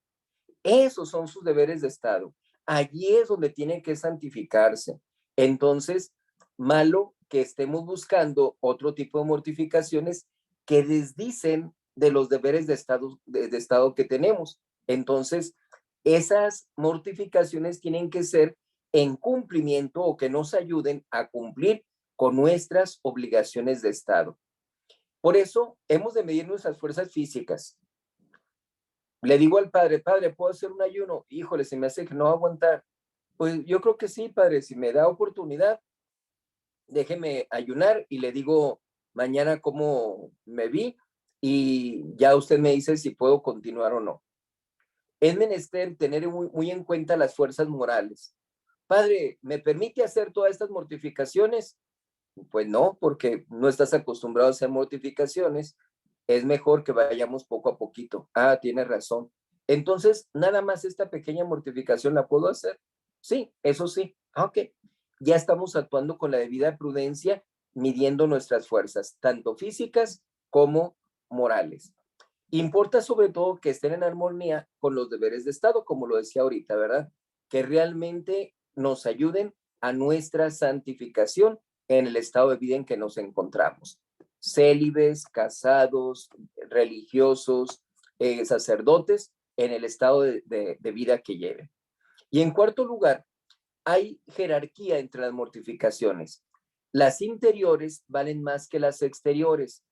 Esos son sus deberes de Estado. Allí es donde tienen que santificarse. Entonces, malo que estemos buscando otro tipo de mortificaciones que desdicen de los deberes de Estado que tenemos. Entonces, esas mortificaciones tienen que ser en cumplimiento o que nos ayuden a cumplir con nuestras obligaciones de Estado. Por eso, hemos de medir nuestras fuerzas físicas. Le digo al padre, padre, ¿puedo hacer un ayuno? Híjole, se me hace que no va a aguantar. Pues yo creo que sí, padre, si me da oportunidad, déjeme ayunar y le digo mañana cómo me vi y ya usted me dice si puedo continuar o no. Es menester tener muy en cuenta las fuerzas morales. Padre, ¿me permite hacer todas estas mortificaciones? Pues no, porque no estás acostumbrado a hacer mortificaciones. Es mejor que vayamos poco a poquito. Ah, tienes razón. Entonces, nada más esta pequeña mortificación la puedo hacer. Sí, eso sí. Ah, ok. Ya estamos actuando con la debida prudencia, midiendo nuestras fuerzas, tanto físicas como morales. Importa sobre todo que estén en armonía con los deberes de Estado, como lo decía ahorita, ¿verdad? Que realmente nos ayuden a nuestra santificación en el estado de vida en que nos encontramos. Célibes, casados, religiosos, sacerdotes, en el estado de vida que lleven. Y en cuarto lugar, hay jerarquía entre las mortificaciones. Las interiores valen más que las exteriores,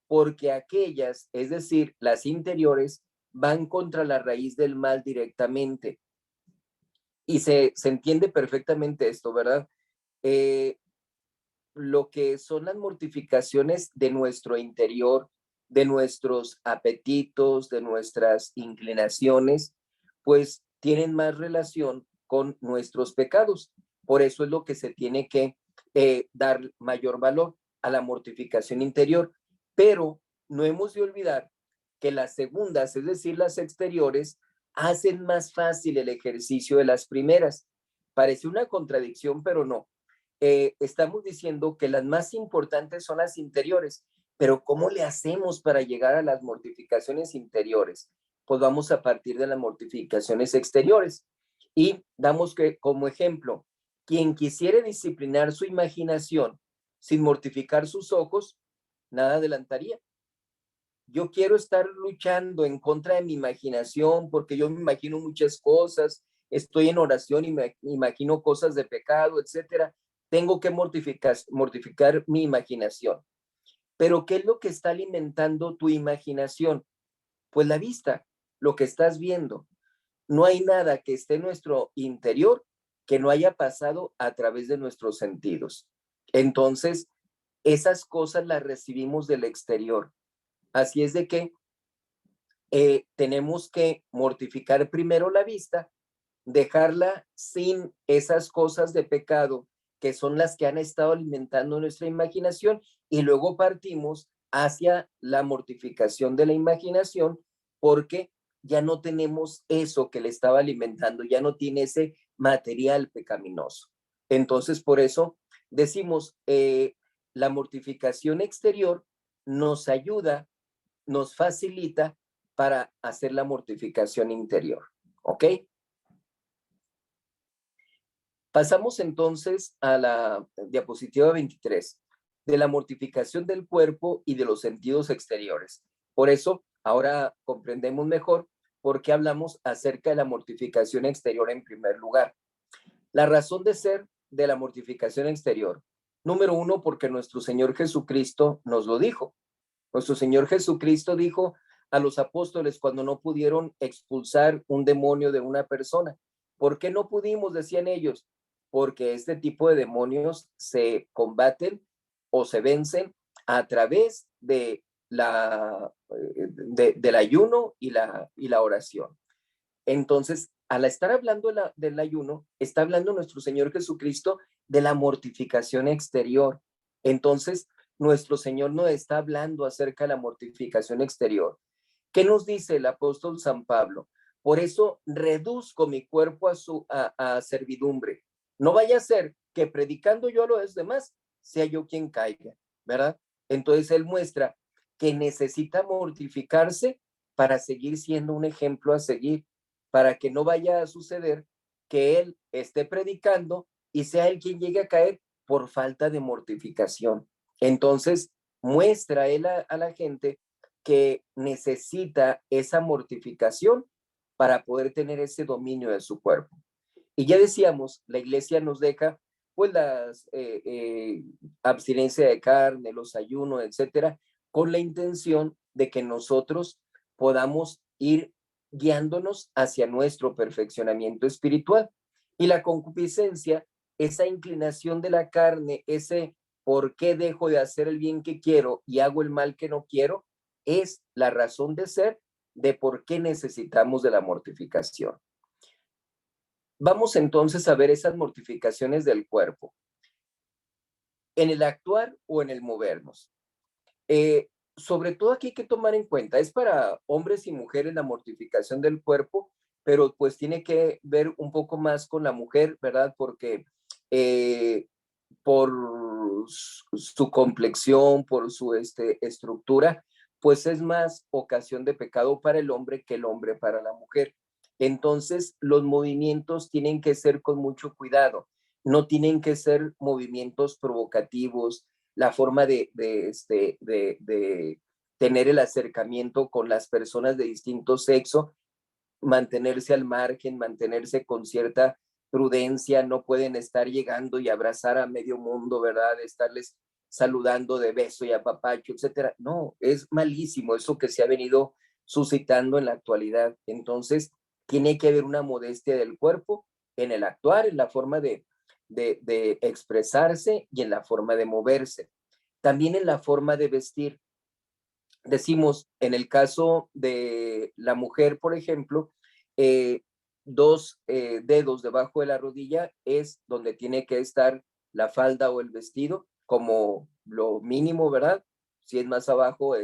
porque aquellas, es decir, las interiores, van contra la raíz del mal directamente. Y se entiende perfectamente esto, ¿verdad? Lo que son las mortificaciones de nuestro interior, de nuestros apetitos, de nuestras inclinaciones, pues tienen más relación con nuestros pecados. Por eso es lo que se tiene que dar mayor valor a la mortificación interior. Pero no hemos de olvidar que las segundas, es decir, las exteriores, hacen más fácil el ejercicio de las primeras. Parece una contradicción, pero no. Estamos diciendo que las más importantes son las interiores, pero ¿cómo le hacemos para llegar a las mortificaciones interiores? Pues vamos a partir de las mortificaciones exteriores y damos que como ejemplo, quien quisiere disciplinar su imaginación sin mortificar sus ojos, nada adelantaría. Yo quiero estar luchando en contra de mi imaginación porque yo me imagino muchas cosas, estoy en oración y me imagino cosas de pecado, etcétera. Tengo que mortificar mi imaginación. Pero ¿qué es lo que está alimentando tu imaginación? Pues la vista, lo que estás viendo. No hay nada que esté en nuestro interior que no haya pasado a través de nuestros sentidos. Entonces, esas cosas las recibimos del exterior. Así es de que tenemos que mortificar primero la vista, dejarla sin esas cosas de pecado que son las que han estado alimentando nuestra imaginación y luego partimos hacia la mortificación de la imaginación porque ya no tenemos eso que le estaba alimentando, ya no tiene ese material pecaminoso. Entonces, por eso decimos, la mortificación exterior nos ayuda, nos facilita para hacer la mortificación interior. ¿Ok? Pasamos entonces a la diapositiva 23, de la mortificación del cuerpo y de los sentidos exteriores. Por eso, ahora comprendemos mejor por qué hablamos acerca de la mortificación exterior en primer lugar. La razón de ser de la mortificación exterior. Número uno, porque nuestro Señor Jesucristo nos lo dijo. Nuestro Señor Jesucristo dijo a los apóstoles cuando no pudieron expulsar un demonio de una persona. ¿Por qué no pudimos? Decían ellos. Porque este tipo de demonios se combaten o se vencen a través de del ayuno y la oración. Entonces, al estar hablando del ayuno, está hablando nuestro Señor Jesucristo de la mortificación exterior. Entonces, nuestro Señor no está hablando acerca de la mortificación exterior. ¿Qué nos dice el apóstol San Pablo? Por eso reduzco mi cuerpo a servidumbre. No vaya a ser que predicando yo a los demás, sea yo quien caiga, ¿verdad? Entonces él muestra que necesita mortificarse para seguir siendo un ejemplo a seguir, para que no vaya a suceder que él esté predicando y sea él quien llegue a caer por falta de mortificación. Entonces muestra él a la gente que necesita esa mortificación para poder tener ese dominio de su cuerpo. Y ya decíamos, la iglesia nos deja pues las abstinencia de carne, los ayunos, etcétera, con la intención de que nosotros podamos ir guiándonos hacia nuestro perfeccionamiento espiritual. Y la concupiscencia, esa inclinación de la carne, ese por qué dejo de hacer el bien que quiero y hago el mal que no quiero, es la razón de ser de por qué necesitamos de la mortificación. Vamos entonces a ver esas mortificaciones del cuerpo, en el actuar o en el movernos. Sobre todo aquí hay que tomar en cuenta, es para hombres y mujeres la mortificación del cuerpo, pero pues tiene que ver un poco más con la mujer, ¿verdad? Porque por su complexión, por su estructura, pues es más ocasión de pecado para el hombre que el hombre para la mujer. Entonces, los movimientos tienen que ser con mucho cuidado, no tienen que ser movimientos provocativos, la forma de tener el acercamiento con las personas de distinto sexo, mantenerse al margen, mantenerse con cierta prudencia, no pueden estar llegando y abrazar a medio mundo, ¿verdad? Estarles saludando de beso y apapacho, etcétera. No, es malísimo eso que se ha venido suscitando en la actualidad. Entonces, tiene que haber una modestia del cuerpo en el actuar, en la forma de expresarse y en la forma de moverse. También en la forma de vestir. Decimos, en el caso de la mujer, por ejemplo, eh, dos dedos debajo de la rodilla es donde tiene que estar la falda o el vestido, como lo mínimo, ¿verdad? Si es más abajo,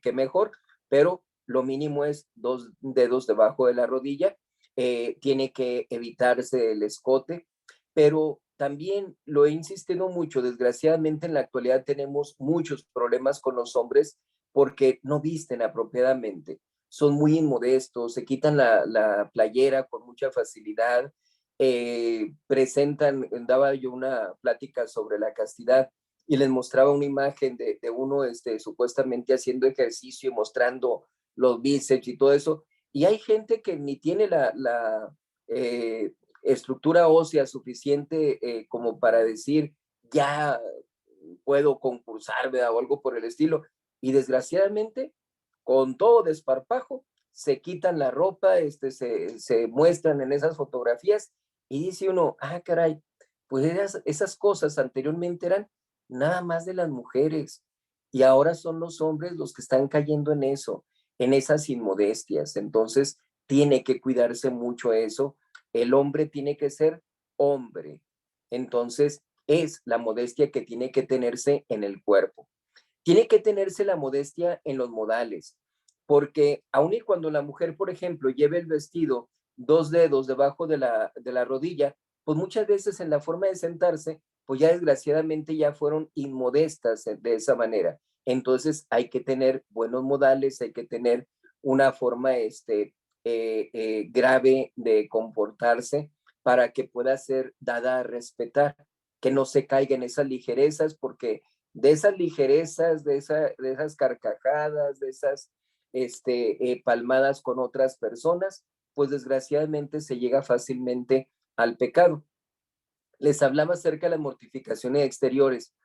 que mejor, pero lo mínimo es dos dedos debajo de la rodilla. Tiene que evitarse el escote, pero también lo he insistido mucho. Desgraciadamente, en la actualidad tenemos muchos problemas con los hombres porque no visten apropiadamente, son muy inmodestos, se quitan la playera con mucha facilidad, daba yo una plática sobre la castidad y les mostraba una imagen de uno supuestamente haciendo ejercicio y mostrando los bíceps y todo eso, y hay gente que ni tiene la estructura ósea suficiente como para decir, ya puedo concursar, ¿verdad? O algo por el estilo, y desgraciadamente, con todo desparpajo, se quitan la ropa, se muestran en esas fotografías y dice uno, ah, caray, pues esas cosas anteriormente eran nada más de las mujeres y ahora son los hombres los que están cayendo en esas inmodestias. Entonces, tiene que cuidarse mucho eso. El hombre tiene que ser hombre. Entonces, es la modestia que tiene que tenerse en el cuerpo. Tiene que tenerse la modestia en los modales, porque aun y cuando la mujer, por ejemplo, lleve el vestido dos dedos debajo de la rodilla, pues muchas veces en la forma de sentarse, pues ya desgraciadamente ya fueron inmodestas de esa manera. Entonces hay que tener buenos modales, hay que tener una forma grave de comportarse para que pueda ser dada a respetar, que no se caiga en esas ligerezas, porque de esas ligerezas, de esas carcajadas, de esas palmadas con otras personas, pues desgraciadamente se llega fácilmente al pecado. Les hablaba acerca de las mortificaciones exteriores.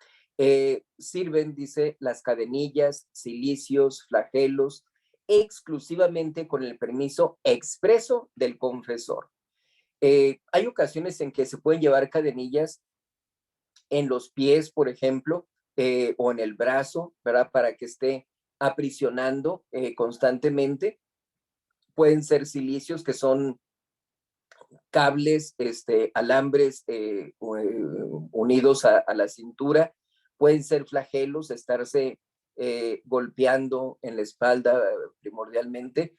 Sirven, dice, las cadenillas, cilicios, flagelos, exclusivamente con el permiso expreso del confesor. Hay ocasiones en que se pueden llevar cadenillas en los pies, por ejemplo, o en el brazo, ¿verdad? Para que esté aprisionando constantemente. Pueden ser cilicios, que son cables, alambres unidos a la cintura. Pueden ser flagelos, estarse golpeando en la espalda primordialmente.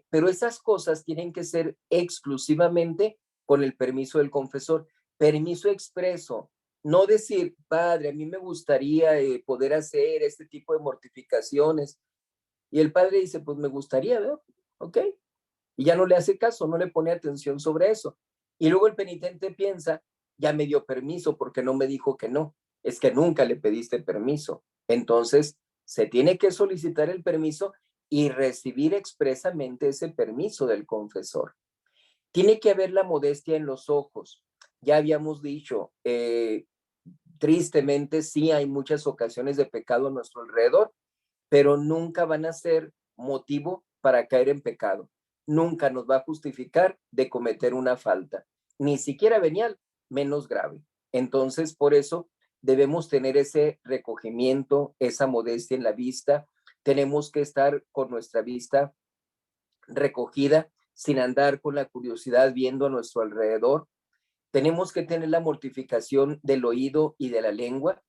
Pero esas cosas tienen que ser exclusivamente con el permiso del confesor. Permiso expreso. No decir, padre, a mí me gustaría poder hacer este tipo de mortificaciones. Y el padre dice, pues me gustaría, ¿verdad? Ok. Y ya no le hace caso, no le pone atención sobre eso. Y luego el penitente piensa, ya me dio permiso porque no me dijo que no. Es que nunca le pediste permiso. Entonces, se tiene que solicitar el permiso y recibir expresamente ese permiso del confesor. Tiene que haber la modestia en los ojos. Ya habíamos dicho, tristemente sí hay muchas ocasiones de pecado a nuestro alrededor, pero nunca van a ser motivo para caer en pecado. Nunca nos va a justificar de cometer una falta, ni siquiera venial, menos grave. Entonces, por eso debemos tener ese recogimiento, esa modestia en la vista. Tenemos que estar con nuestra vista recogida, sin andar con la curiosidad viendo a nuestro alrededor. Tenemos que tener la mortificación del oído y de la lengua.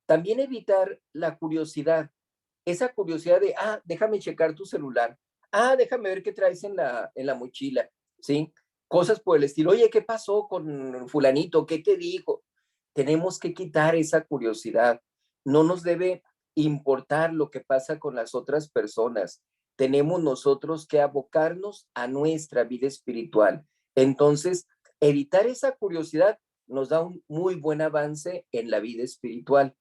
También evitar la curiosidad, esa curiosidad de, déjame checar tu celular, déjame ver qué traes en la mochila, ¿sí? Cosas por el estilo, oye, ¿qué pasó con fulanito? ¿Qué te dijo? Tenemos que quitar esa curiosidad. No nos debe importar lo que pasa con las otras personas. Tenemos nosotros que abocarnos a nuestra vida espiritual. Entonces, evitar esa curiosidad nos da un muy buen avance en la vida espiritual.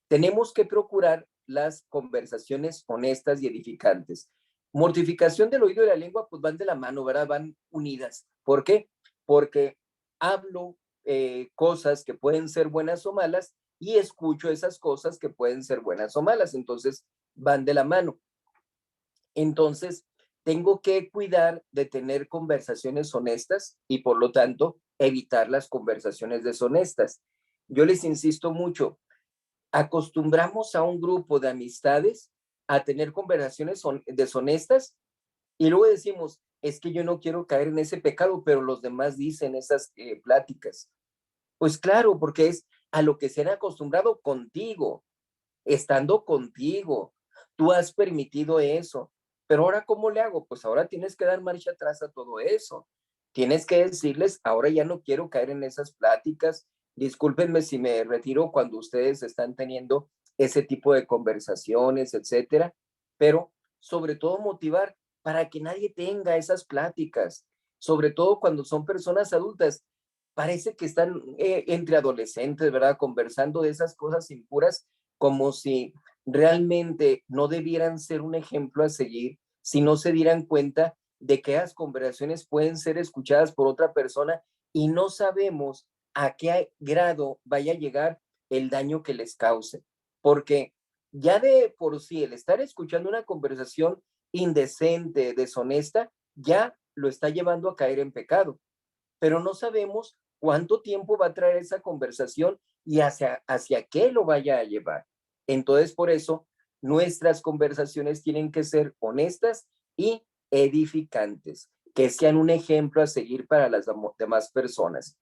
Tenemos que procurar las conversaciones honestas y edificantes. Mortificación del oído y la lengua, pues van de la mano, ¿verdad? Van unidas. ¿Por qué? Porque hablo cosas que pueden ser buenas o malas y escucho esas cosas que pueden ser buenas o malas. Entonces, van de la mano. Entonces, tengo que cuidar de tener conversaciones honestas y, por lo tanto, evitar las conversaciones deshonestas. Yo les insisto mucho, acostumbramos a un grupo de amistades a tener conversaciones deshonestas y luego decimos, es que yo no quiero caer en ese pecado, pero los demás dicen esas pláticas. Pues claro, porque es a lo que se han acostumbrado contigo, estando contigo. Tú has permitido eso. Pero ahora, ¿cómo le hago? Pues ahora tienes que dar marcha atrás a todo eso. Tienes que decirles, ahora ya no quiero caer en esas pláticas. Discúlpenme si me retiro cuando ustedes están teniendo ese tipo de conversaciones, etcétera. Pero sobre todo motivar para que nadie tenga esas pláticas. Sobre todo cuando son personas adultas. Parece que están entre adolescentes, ¿verdad? Conversando de esas cosas impuras como si realmente no debieran ser un ejemplo a seguir, si no se dieran cuenta de que las conversaciones pueden ser escuchadas por otra persona y no sabemos a qué grado vaya a llegar el daño que les cause. Porque ya de por sí el estar escuchando una conversación indecente, deshonesta, ya lo está llevando a caer en pecado. Pero no sabemos cuánto tiempo va a traer esa conversación y hacia qué lo vaya a llevar. Entonces, por eso, nuestras conversaciones tienen que ser honestas y edificantes, que sean un ejemplo a seguir para las demás personas.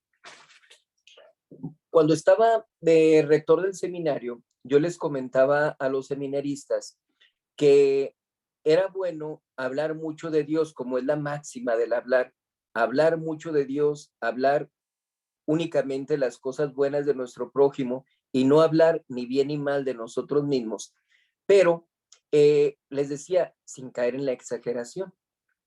Cuando estaba de rector del seminario, yo les comentaba a los seminaristas que era bueno hablar mucho de Dios, como es la máxima del hablar mucho de Dios, hablar únicamente las cosas buenas de nuestro prójimo y no hablar ni bien ni mal de nosotros mismos. Pero les decía, sin caer en la exageración,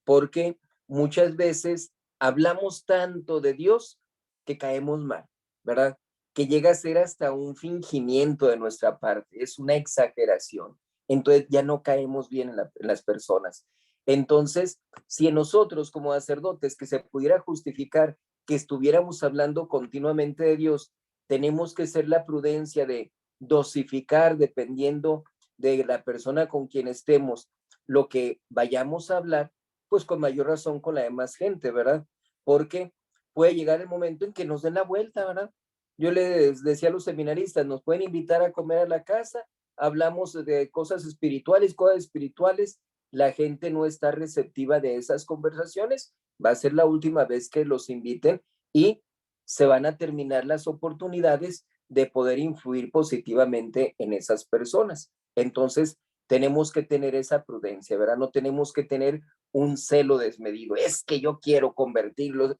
porque muchas veces hablamos tanto de Dios que caemos mal, ¿verdad? Que llega a ser hasta un fingimiento de nuestra parte, es una exageración. Entonces ya no caemos bien en las personas. Entonces, si en nosotros como sacerdotes que se pudiera justificar que estuviéramos hablando continuamente de Dios, tenemos que ser la prudencia de dosificar dependiendo de la persona con quien estemos lo que vayamos a hablar, pues con mayor razón con la demás gente, ¿verdad? Porque puede llegar el momento en que nos den la vuelta, ¿verdad? Yo les decía a los seminaristas, nos pueden invitar a comer a la casa, hablamos de cosas espirituales, la gente no está receptiva de esas conversaciones, va a ser la última vez que los inviten y se van a terminar las oportunidades de poder influir positivamente en esas personas. Entonces, tenemos que tener esa prudencia, ¿verdad? No tenemos que tener un celo desmedido. Es que yo quiero convertirlo.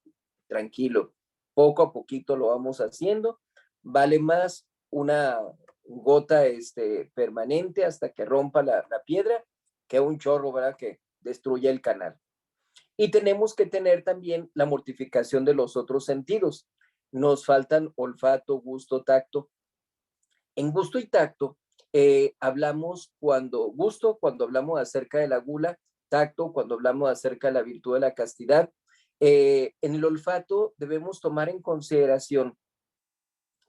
Tranquilo, poco a poquito lo vamos haciendo. Vale más una gota permanente hasta que rompa la piedra que un chorro, ¿verdad? Que destruya el canal. Y tenemos que tener también la mortificación de los otros sentidos. Nos faltan olfato, gusto, tacto. En gusto y tacto, hablamos cuando hablamos acerca de la gula, tacto, cuando hablamos acerca de la virtud de la castidad. En el olfato debemos tomar en consideración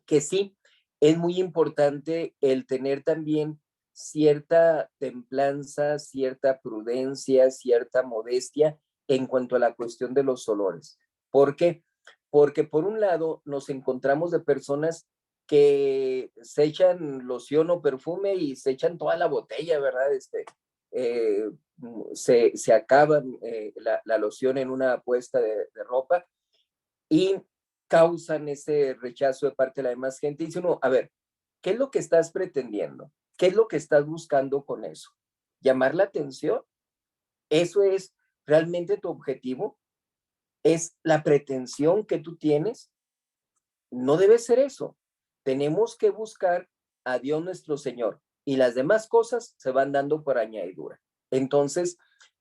que sí, es muy importante el tener también cierta templanza, cierta prudencia, cierta modestia en cuanto a la cuestión de los olores. ¿Por qué? Porque por un lado nos encontramos de personas que se echan loción o perfume y se echan toda la botella, ¿verdad? Eh, se acaban la loción en una puesta de ropa y causan ese rechazo de parte de la demás gente. Y dice uno, a ver, ¿qué es lo que estás pretendiendo? ¿Qué es lo que estás buscando con eso? ¿Llamar la atención? ¿Eso es realmente tu objetivo? ¿Es la pretensión que tú tienes? No debe ser eso. Tenemos que buscar a Dios nuestro Señor y las demás cosas se van dando por añadidura. Entonces,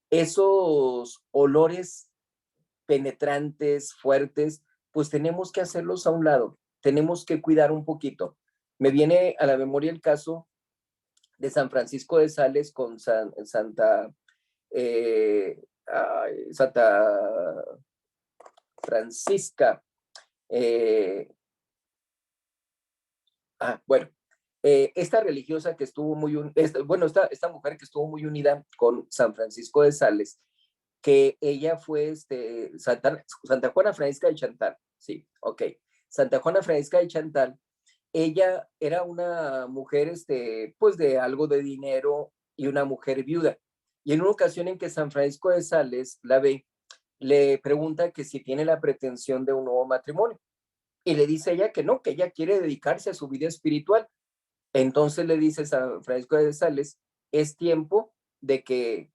esos olores penetrantes, fuertes, pues tenemos que hacerlos a un lado. Tenemos que cuidar un poquito. Me viene a la memoria el caso de San Francisco de Sales con Santa Francisca. Bueno, esta religiosa que estuvo esta mujer que estuvo muy unida con San Francisco de Sales, que ella fue Santa Juana Francisca de Chantal, sí, ok. Santa Juana Francisca de Chantal, ella era una mujer, pues de algo de dinero y una mujer viuda. Y en una ocasión en que San Francisco de Sales la ve, le pregunta que si tiene la pretensión de un nuevo matrimonio. Y le dice ella que no, que ella quiere dedicarse a su vida espiritual. Entonces le dice San Francisco de Sales, es tiempo de que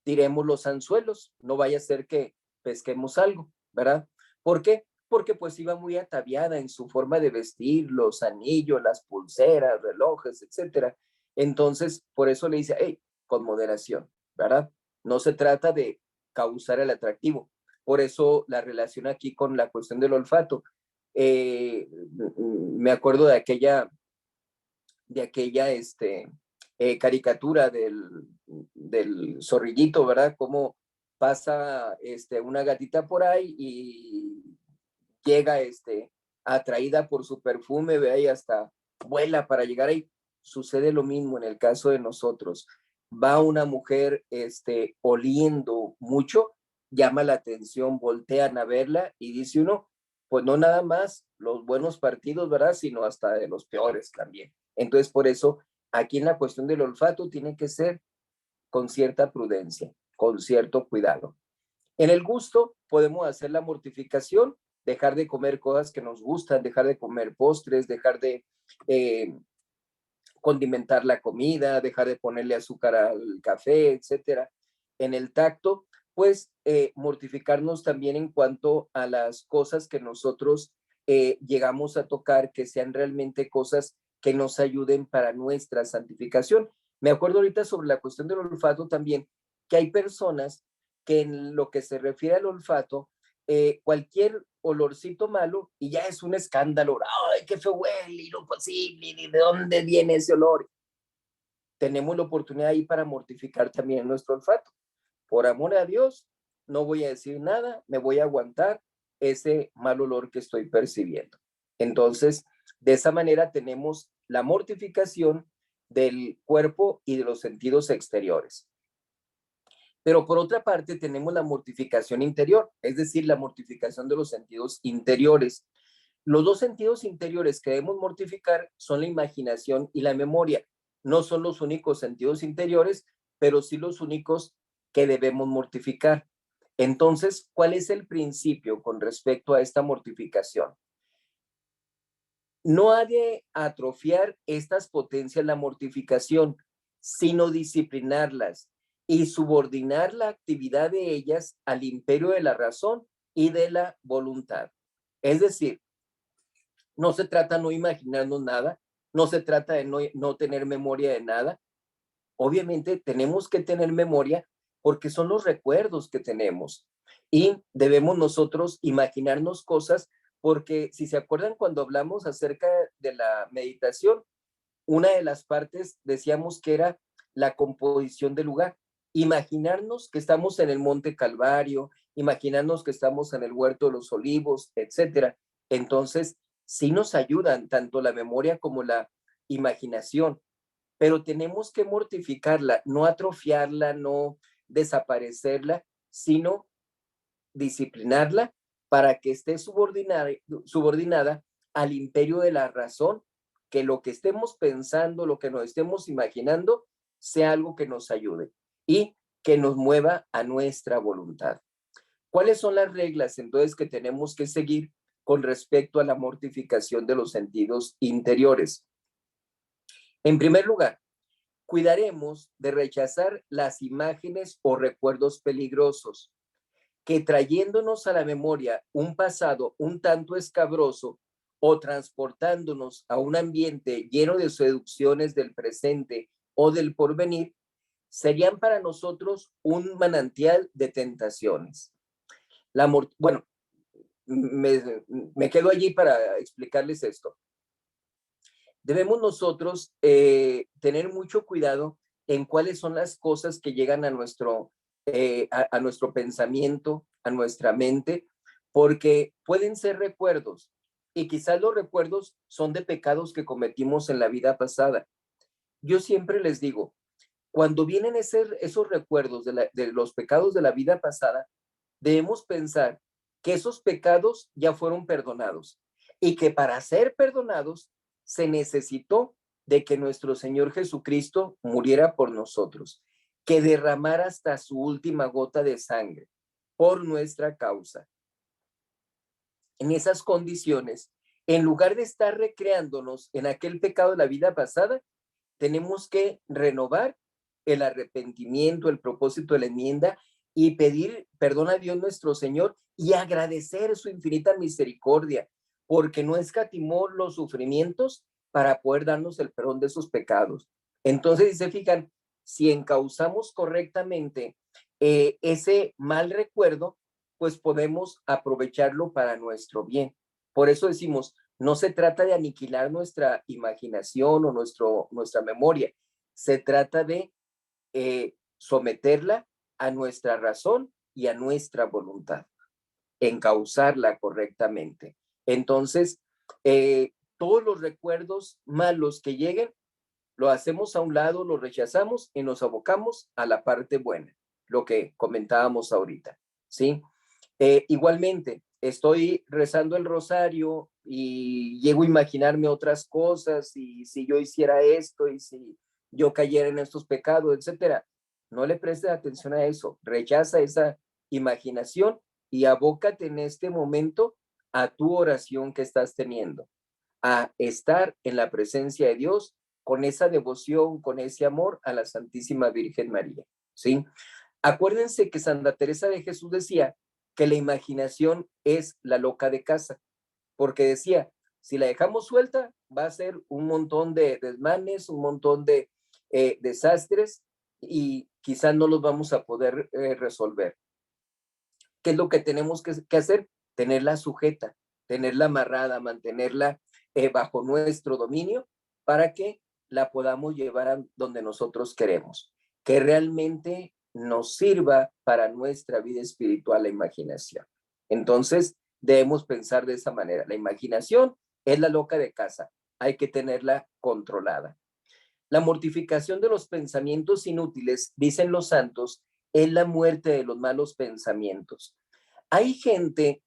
tiremos los anzuelos, no vaya a ser que pesquemos algo, ¿verdad? ¿Por qué? Porque pues iba muy ataviada en su forma de vestir, los anillos, las pulseras, relojes, etcétera. Entonces, por eso le dice, hey, con moderación, ¿verdad? No se trata de causar el atractivo. Por eso la relación aquí con la cuestión del olfato. Me acuerdo de aquella caricatura del zorrillito, ¿verdad? Cómo pasa una gatita por ahí y llega atraída por su perfume, ve ahí hasta vuela para llegar ahí. Sucede lo mismo en el caso de nosotros. Va una mujer oliendo mucho, llama la atención, voltean a verla y dice uno, pues no nada más los buenos partidos, ¿verdad? Sino hasta de los peores también. Entonces, por eso, aquí en la cuestión del olfato tiene que ser con cierta prudencia, con cierto cuidado. En el gusto podemos hacer la mortificación, dejar de comer cosas que nos gustan, dejar de comer postres, dejar de condimentar la comida, dejar de ponerle azúcar al café, etcétera. En el tacto, pues mortificarnos también en cuanto a las cosas que nosotros llegamos a tocar, que sean realmente cosas que nos ayuden para nuestra santificación. Me acuerdo ahorita sobre la cuestión del olfato también, que hay personas que en lo que se refiere al olfato, cualquier olorcito malo y ya es un escándalo. ¡Ay, qué feo huele! Y no posible, ¿y de dónde viene ese olor? Tenemos la oportunidad ahí para mortificar también nuestro olfato. Por amor a Dios, no voy a decir nada, me voy a aguantar ese mal olor que estoy percibiendo. Entonces, de esa manera tenemos la mortificación del cuerpo y de los sentidos exteriores. Pero por otra parte tenemos la mortificación interior, es decir, la mortificación de los sentidos interiores. Los dos sentidos interiores que debemos mortificar son la imaginación y la memoria. No son los únicos sentidos interiores, pero sí los únicos que debemos mortificar. Entonces, ¿cuál es el principio con respecto a esta mortificación? No ha de atrofiar estas potencias la mortificación, sino disciplinarlas y subordinar la actividad de ellas al imperio de la razón y de la voluntad. Es decir, no se trata de no imaginarnos nada, no se trata de no tener memoria de nada. Obviamente tenemos que tener memoria porque son los recuerdos que tenemos y debemos nosotros imaginarnos cosas porque si se acuerdan cuando hablamos acerca de la meditación, una de las partes decíamos que era la composición del lugar. Imaginarnos que estamos en el Monte Calvario, imaginarnos que estamos en el Huerto de los Olivos, etcétera. Entonces, sí nos ayudan tanto la memoria como la imaginación, pero tenemos que mortificarla, no atrofiarla, no desaparecerla, sino disciplinarla para que esté subordinada al imperio de la razón, que lo que estemos pensando, lo que nos estemos imaginando, sea algo que nos ayude y que nos mueva a nuestra voluntad. ¿Cuáles son las reglas entonces que tenemos que seguir con respecto a la mortificación de los sentidos interiores? En primer lugar, cuidaremos de rechazar las imágenes o recuerdos peligrosos que, trayéndonos a la memoria un pasado un tanto escabroso o transportándonos a un ambiente lleno de seducciones del presente o del porvenir, serían para nosotros un manantial de tentaciones. Bueno, me quedo allí para explicarles esto. Debemos nosotros tener mucho cuidado en cuáles son las cosas que llegan a nuestro pensamiento, a nuestra mente, porque pueden ser recuerdos y quizás los recuerdos son de pecados que cometimos en la vida pasada. Yo siempre les digo, cuando vienen esos recuerdos de los pecados de la vida pasada, debemos pensar que esos pecados ya fueron perdonados y que para ser perdonados se necesitó de que nuestro Señor Jesucristo muriera por nosotros, que derramara hasta su última gota de sangre por nuestra causa. En esas condiciones, en lugar de estar recreándonos en aquel pecado de la vida pasada, tenemos que renovar el arrepentimiento, el propósito de la enmienda y pedir perdón a Dios nuestro Señor y agradecer su infinita misericordia, porque no escatimó los sufrimientos para poder darnos el perdón de sus pecados. Entonces, si se fijan, si encauzamos correctamente ese mal recuerdo, pues podemos aprovecharlo para nuestro bien. Por eso decimos, no se trata de aniquilar nuestra imaginación o nuestra memoria, se trata de someterla a nuestra razón y a nuestra voluntad, encauzarla correctamente. Entonces, todos los recuerdos malos que lleguen, lo hacemos a un lado, lo rechazamos y nos abocamos a la parte buena, lo que comentábamos ahorita, ¿sí? Igualmente, estoy rezando el rosario y llego a imaginarme otras cosas y si yo hiciera esto y si yo cayera en estos pecados, etcétera. No le prestes atención a eso, rechaza esa imaginación y abócate en este momento a tu oración que estás teniendo, a estar en la presencia de Dios con esa devoción, con ese amor a la Santísima Virgen María, ¿sí? Acuérdense que Santa Teresa de Jesús decía que la imaginación es la loca de casa, porque decía, si la dejamos suelta, va a ser un montón de desmanes, un montón de desastres y quizás no los vamos a poder resolver. ¿Qué es lo que tenemos que hacer? Tenerla sujeta, tenerla amarrada, mantenerla bajo nuestro dominio para que la podamos llevar a donde nosotros queremos, que realmente nos sirva para nuestra vida espiritual la imaginación. Entonces, debemos pensar de esa manera. La imaginación es la loca de casa, hay que tenerla controlada. La mortificación de los pensamientos inútiles, dicen los santos, es la muerte de los malos pensamientos. Hay gente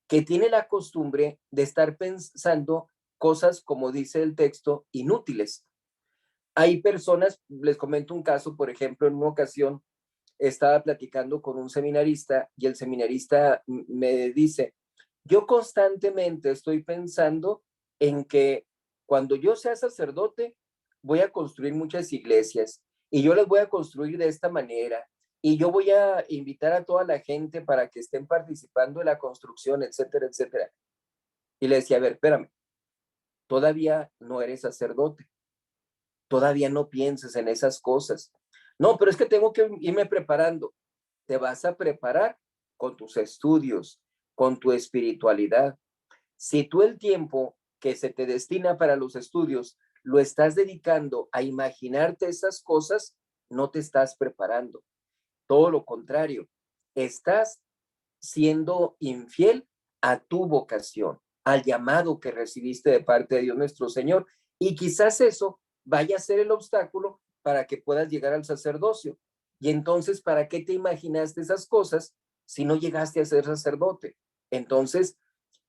que tiene la costumbre de estar pensando cosas, como dice el texto, inútiles. Hay personas, les comento un caso, por ejemplo, en una ocasión estaba platicando con un seminarista y el seminarista me dice, yo constantemente estoy pensando en que cuando yo sea sacerdote voy a construir muchas iglesias y yo las voy a construir de esta manera y yo voy a invitar a toda la gente para que estén participando en la construcción, etcétera, etcétera. Y le decía, a ver, espérame, todavía no eres sacerdote, todavía no pienses en esas cosas. No, pero es que tengo que irme preparando. Te vas a preparar con tus estudios, con tu espiritualidad. Si tú el tiempo que se te destina para los estudios lo estás dedicando a imaginarte esas cosas, no te estás preparando. Todo lo contrario, estás siendo infiel a tu vocación, al llamado que recibiste de parte de Dios nuestro Señor. Y quizás eso vaya a ser el obstáculo para que puedas llegar al sacerdocio. Y entonces, ¿para qué te imaginaste esas cosas si no llegaste a ser sacerdote? Entonces,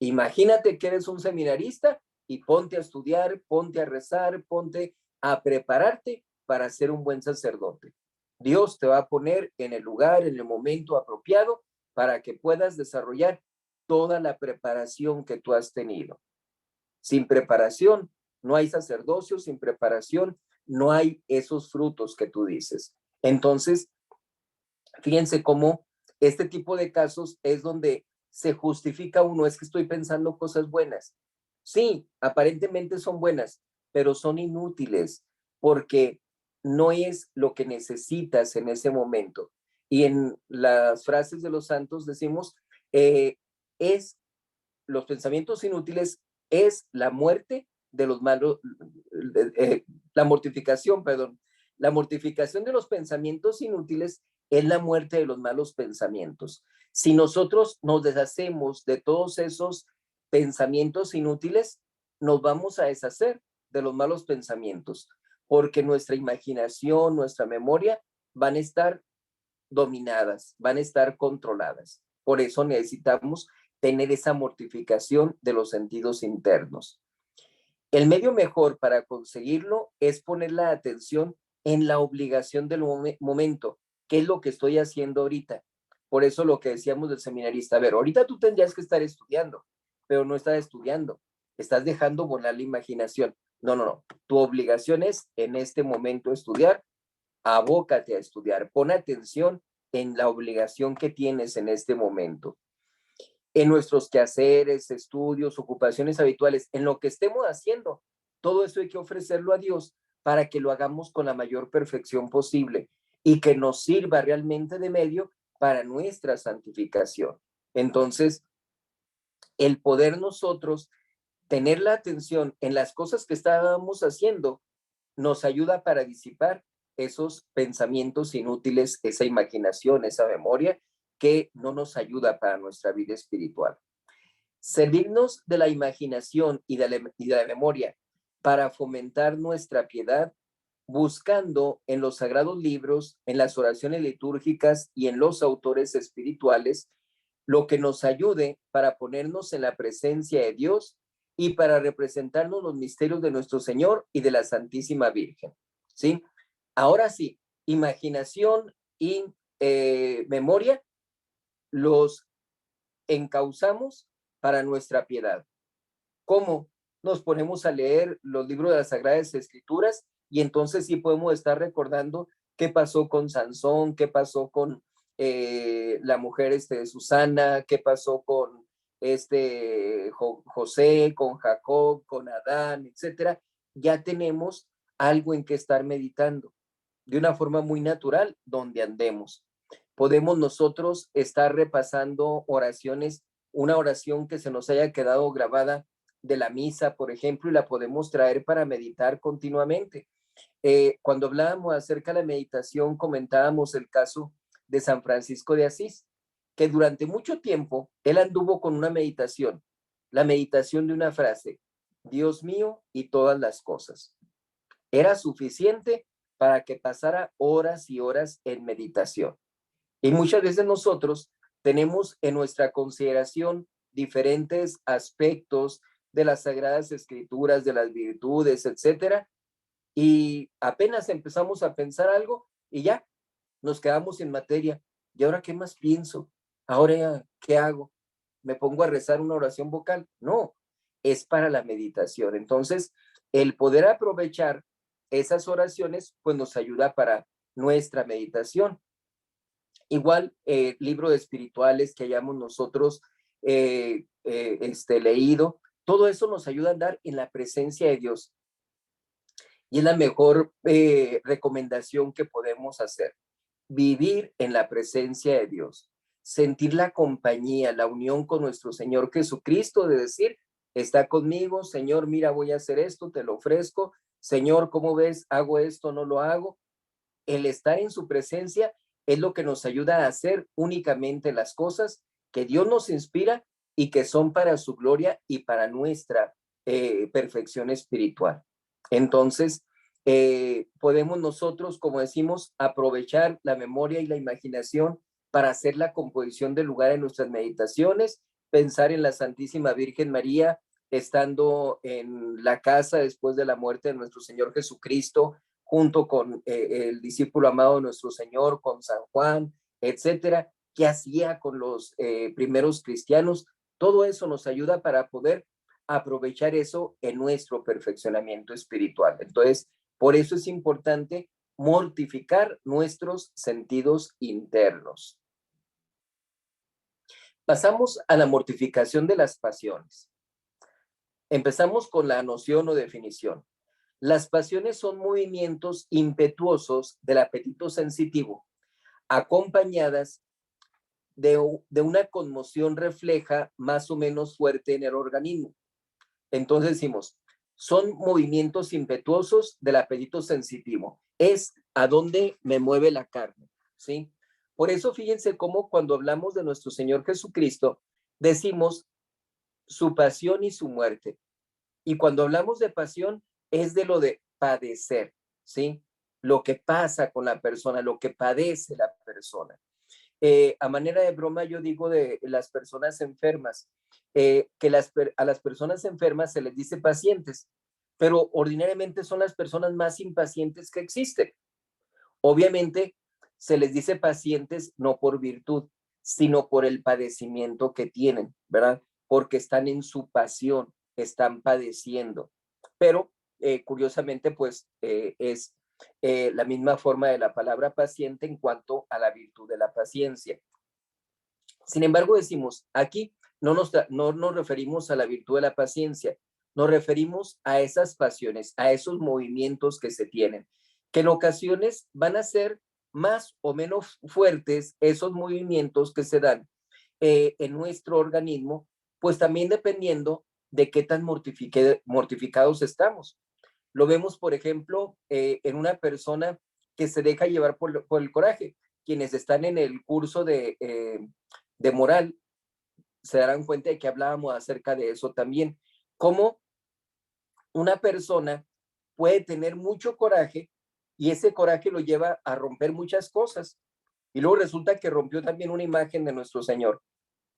Imagínate que eres un seminarista y ponte a estudiar, ponte a rezar, ponte a prepararte para ser un buen sacerdote. Dios te va a poner en el lugar, en el momento apropiado para que puedas desarrollar toda la preparación que tú has tenido. Sin preparación no hay sacerdocio, sin preparación no hay esos frutos que tú dices. Entonces, fíjense cómo este tipo de casos es donde se justifica uno, es que estoy pensando cosas buenas. Sí, aparentemente son buenas, pero son inútiles porque no es lo que necesitas en ese momento. Y en las frases de los santos decimos, es los pensamientos inútiles, es la muerte de los malos, la mortificación, perdón, la mortificación de los pensamientos inútiles es la muerte de los malos pensamientos. Si nosotros nos deshacemos de todos esos pensamientos inútiles, nos vamos a deshacer de los malos pensamientos, porque nuestra imaginación, nuestra memoria van a estar dominadas, van a estar controladas. Por eso necesitamos tener esa mortificación de los sentidos internos. El medio mejor para conseguirlo es poner la atención en la obligación del momento, qué es lo que estoy haciendo ahorita. Por eso lo que decíamos del seminarista, a ver, ahorita tú tendrías que estar estudiando, pero no estás estudiando, estás dejando volar la imaginación. No, no, no, tu obligación es en este momento estudiar, abócate a estudiar, pon atención en la obligación que tienes en este momento. En nuestros quehaceres, estudios, ocupaciones habituales, en lo que estemos haciendo, todo eso hay que ofrecerlo a Dios para que lo hagamos con la mayor perfección posible y que nos sirva realmente de medio para nuestra santificación. Entonces, el poder nosotros tener la atención en las cosas que estábamos haciendo nos ayuda para disipar esos pensamientos inútiles, esa imaginación, esa memoria que no nos ayuda para nuestra vida espiritual. Servirnos de la imaginación y de la memoria para fomentar nuestra piedad, buscando en los sagrados libros, en las oraciones litúrgicas y en los autores espirituales lo que nos ayude para ponernos en la presencia de Dios y para representarnos los misterios de nuestro Señor y de la Santísima Virgen. ¿Sí? Ahora sí, imaginación y memoria los encauzamos para nuestra piedad. ¿Cómo? Nos ponemos a leer los libros de las Sagradas Escrituras y entonces sí podemos estar recordando qué pasó con Sansón, qué pasó con la mujer Susana, qué pasó con José, con Jacob, con Adán, etcétera. Ya tenemos algo en que estar meditando de una forma muy natural donde andemos. Podemos nosotros estar repasando oraciones, una oración que se nos haya quedado grabada de la misa, por ejemplo, y la podemos traer para meditar continuamente. Cuando hablábamos acerca de la meditación, comentábamos el caso de San Francisco de Asís, que durante mucho tiempo él anduvo con una meditación, la meditación de una frase, Dios mío y todas las cosas. Era suficiente para que pasara horas y horas en meditación. Y muchas veces nosotros tenemos en nuestra consideración diferentes aspectos de las Sagradas Escrituras, de las virtudes, etcétera, y apenas empezamos a pensar algo y ya nos quedamos en materia. ¿Y ahora qué más pienso? ¿Ahora qué hago? ¿Me pongo a rezar una oración vocal? No, es para la meditación. Entonces, el poder aprovechar esas oraciones, pues nos ayuda para nuestra meditación. Igual, libros espirituales que hayamos nosotros leído, todo eso nos ayuda a andar en la presencia de Dios. Y es la mejor recomendación que podemos hacer. Vivir en la presencia de Dios. Sentir la compañía, la unión con nuestro Señor Jesucristo, de decir, está conmigo, Señor, mira, voy a hacer esto, te lo ofrezco. Señor, ¿cómo ves? ¿Hago esto? ¿No lo hago? El estar en su presencia es lo que nos ayuda a hacer únicamente las cosas que Dios nos inspira y que son para su gloria y para nuestra perfección espiritual. Entonces, podemos nosotros, como decimos, aprovechar la memoria y la imaginación para hacer la composición del lugar en nuestras meditaciones pensar en la Santísima Virgen María estando en la casa después de la muerte de nuestro Señor Jesucristo, junto con el discípulo amado de nuestro Señor, con San Juan, etcétera, qué hacía con los primeros cristianos. Todo eso nos ayuda para poder aprovechar eso en nuestro perfeccionamiento espiritual. Entonces, por eso es importante mortificar nuestros sentidos internos. Pasamos a la mortificación de las pasiones. Empezamos con la noción o definición. Las pasiones son movimientos impetuosos del apetito sensitivo, acompañadas de una conmoción refleja más o menos fuerte en el organismo. Entonces decimos, son movimientos impetuosos del apetito sensitivo. Es a dónde me mueve la carne, ¿sí? Por eso fíjense cómo cuando hablamos de nuestro Señor Jesucristo, decimos su pasión y su muerte. Y cuando hablamos de pasión, es de lo de padecer, ¿sí? Lo que pasa con la persona, lo que padece la persona. A manera de broma, yo digo de las personas enfermas, que a las personas enfermas se les dice pacientes, pero ordinariamente son las personas más impacientes que existen. Obviamente, se les dice pacientes no por virtud, sino por el padecimiento que tienen, ¿verdad? Porque están en su pasión, están padeciendo. Pero, curiosamente, pues es la misma forma de la palabra paciente en cuanto a la virtud de la paciencia. Sin embargo, decimos, aquí no nos referimos a la virtud de la paciencia, nos referimos a esas pasiones, a esos movimientos que se tienen, que en ocasiones van a ser más o menos fuertes esos movimientos que se dan en nuestro organismo, pues también dependiendo de qué tan mortificados estamos. Lo vemos, por ejemplo, en una persona que se deja llevar por el coraje. Quienes están en el curso de moral se darán cuenta de que hablábamos acerca de eso también. Cómo una persona puede tener mucho coraje y ese coraje lo lleva a romper muchas cosas. Y luego resulta que rompió también una imagen de nuestro Señor.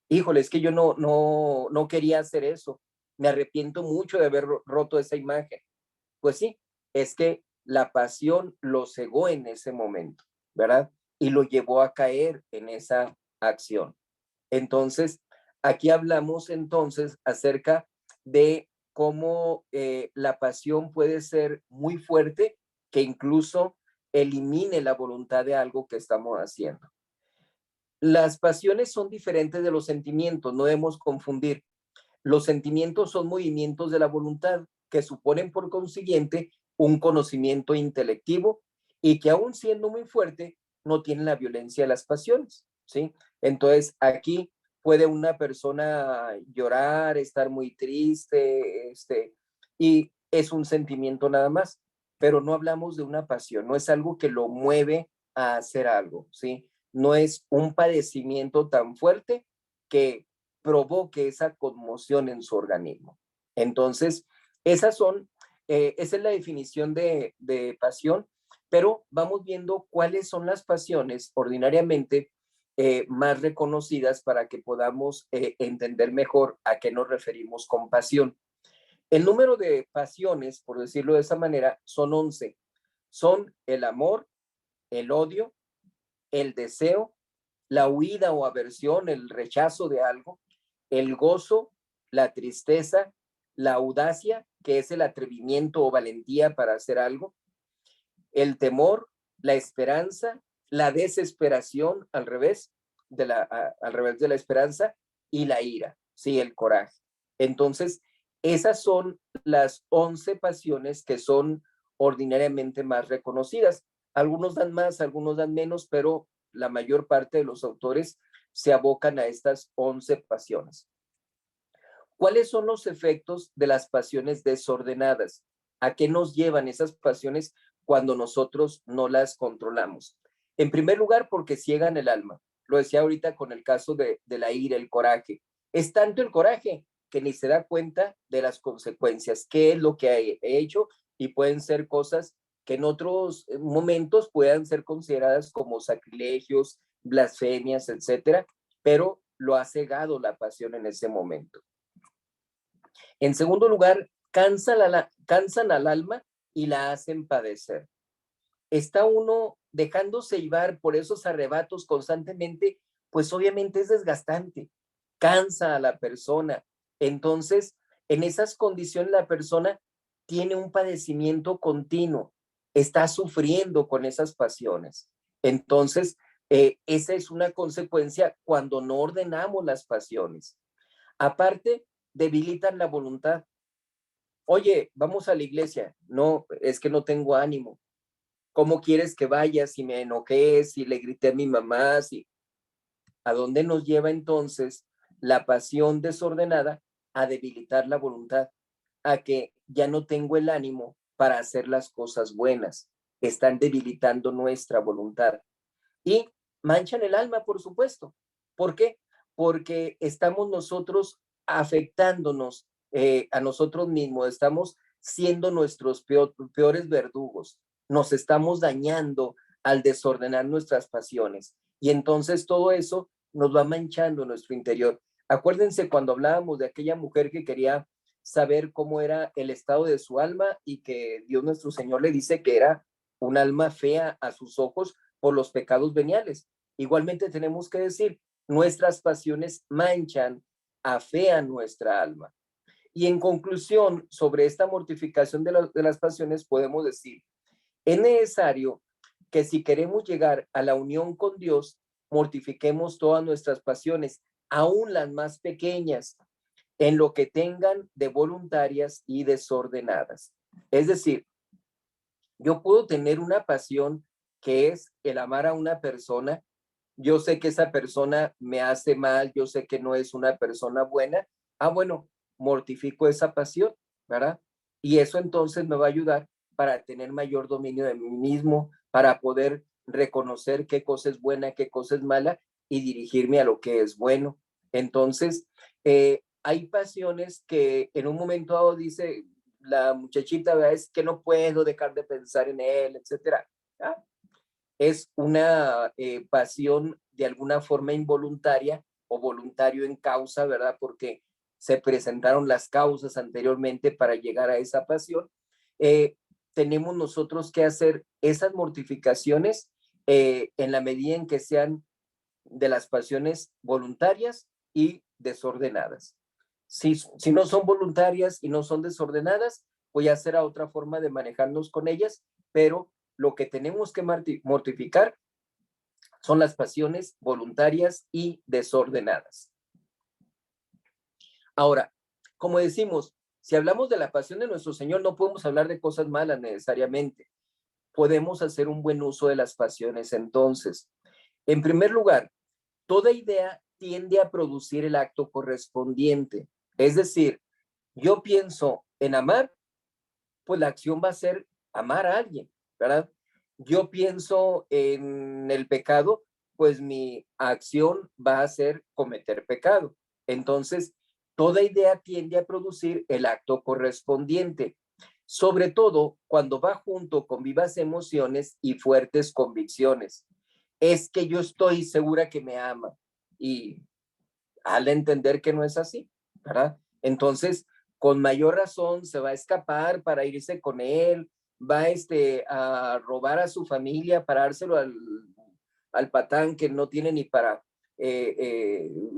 Híjole, es que yo no quería hacer eso. Me arrepiento mucho de haber roto esa imagen. Pues sí, es que la pasión lo cegó en ese momento, ¿verdad? Y lo llevó a caer en esa acción. Entonces, aquí hablamos entonces acerca de cómo la pasión puede ser muy fuerte, que incluso elimine la voluntad de algo que estamos haciendo. Las pasiones son diferentes de los sentimientos, no debemos confundir. Los sentimientos son movimientos de la voluntad que suponen por consiguiente un conocimiento intelectivo y que aún siendo muy fuerte no tienen la violencia de las pasiones, ¿sí? Entonces aquí puede una persona llorar, estar muy triste, y es un sentimiento nada más, pero no hablamos de una pasión, no es algo que lo mueve a hacer algo, ¿sí? No es un padecimiento tan fuerte que provoque esa conmoción en su organismo. Entonces, esa es la definición de pasión, pero vamos viendo cuáles son las pasiones ordinariamente más reconocidas para que podamos entender mejor a qué nos referimos con pasión. El número de pasiones, por decirlo de esa manera, son 11. Son el amor, el odio, el deseo, la huida o aversión, el rechazo de algo, el gozo, la tristeza, la audacia, que es el atrevimiento o valentía para hacer algo, el temor, la esperanza, la desesperación al revés de la esperanza, y la ira, sí, el coraje. Entonces, esas son las 11 pasiones que son ordinariamente más reconocidas. Algunos dan más, algunos dan menos, pero la mayor parte de los autores se abocan a estas 11 pasiones. ¿Cuáles son los efectos de las pasiones desordenadas? ¿A qué nos llevan esas pasiones cuando nosotros no las controlamos? En primer lugar, porque ciegan el alma. Lo decía ahorita con el caso de la ira, el coraje. Es tanto el coraje que ni se da cuenta de las consecuencias, qué es lo que he hecho, y pueden ser cosas que en otros momentos puedan ser consideradas como sacrilegios, blasfemias, etcétera, pero lo ha cegado la pasión en ese momento. En segundo lugar, cansan al alma y la hacen padecer. Está uno dejándose llevar por esos arrebatos constantemente, pues obviamente es desgastante, cansa a la persona. Entonces, en esas condiciones la persona tiene un padecimiento continuo, está sufriendo con esas pasiones. Entonces, esa es una consecuencia cuando no ordenamos las pasiones. Aparte, debilitan la voluntad. Oye, vamos a la iglesia. No, es que no tengo ánimo. ¿Cómo quieres que vaya si me enojé, si le grité a mi mamá? ¿A dónde nos lleva entonces la pasión desordenada? A debilitar la voluntad, a que ya no tengo el ánimo para hacer las cosas buenas. Están debilitando nuestra voluntad. Y manchan el alma, por supuesto. ¿Por qué? Porque estamos nosotros afectándonos a nosotros mismos, estamos siendo nuestros peores verdugos, nos estamos dañando al desordenar nuestras pasiones. Y entonces todo eso nos va manchando nuestro interior. Acuérdense cuando hablábamos de aquella mujer que quería saber cómo era el estado de su alma y que Dios nuestro Señor le dice que era un alma fea a sus ojos por los pecados veniales. Igualmente tenemos que decir, nuestras pasiones manchan, afean nuestra alma. Y en conclusión, sobre esta mortificación de las pasiones, podemos decir, es necesario que si queremos llegar a la unión con Dios, mortifiquemos todas nuestras pasiones, aún las más pequeñas, en lo que tengan de voluntarias y desordenadas. Es decir, yo puedo tener una pasión que es el amar a una persona. Yo sé que esa persona me hace mal, yo sé que no es una persona buena. Bueno, mortifico esa pasión, ¿verdad? Y eso entonces me va a ayudar para tener mayor dominio de mí mismo, para poder reconocer qué cosa es buena, qué cosa es mala y dirigirme a lo que es bueno. Entonces, hay pasiones que en un momento dado dice la muchachita, ¿verdad? Es que no puedo dejar de pensar en él, etcétera. ¿Ah? Es una pasión de alguna forma involuntaria o voluntario en causa, ¿verdad? Porque se presentaron las causas anteriormente para llegar a esa pasión. Tenemos nosotros que hacer esas mortificaciones en la medida en que sean de las pasiones voluntarias y desordenadas. Si no son voluntarias y no son desordenadas, voy a hacer a otra forma de manejarnos con ellas, pero lo que tenemos que mortificar son las pasiones voluntarias y desordenadas. Ahora, como decimos, si hablamos de la pasión de nuestro Señor, no podemos hablar de cosas malas necesariamente. Podemos hacer un buen uso de las pasiones entonces. En primer lugar, toda idea tiende a producir el acto correspondiente. Es decir, yo pienso en amar, pues la acción va a ser amar a alguien, ¿verdad? Yo pienso en el pecado, pues mi acción va a ser cometer pecado. Entonces, toda idea tiende a producir el acto correspondiente, sobre todo cuando va junto con vivas emociones y fuertes convicciones. Es que yo estoy segura que me ama y al entender que no es así, ¿verdad? Entonces, con mayor razón se va a escapar para irse con él, va a robar a su familia para dárselo al patán que no tiene ni para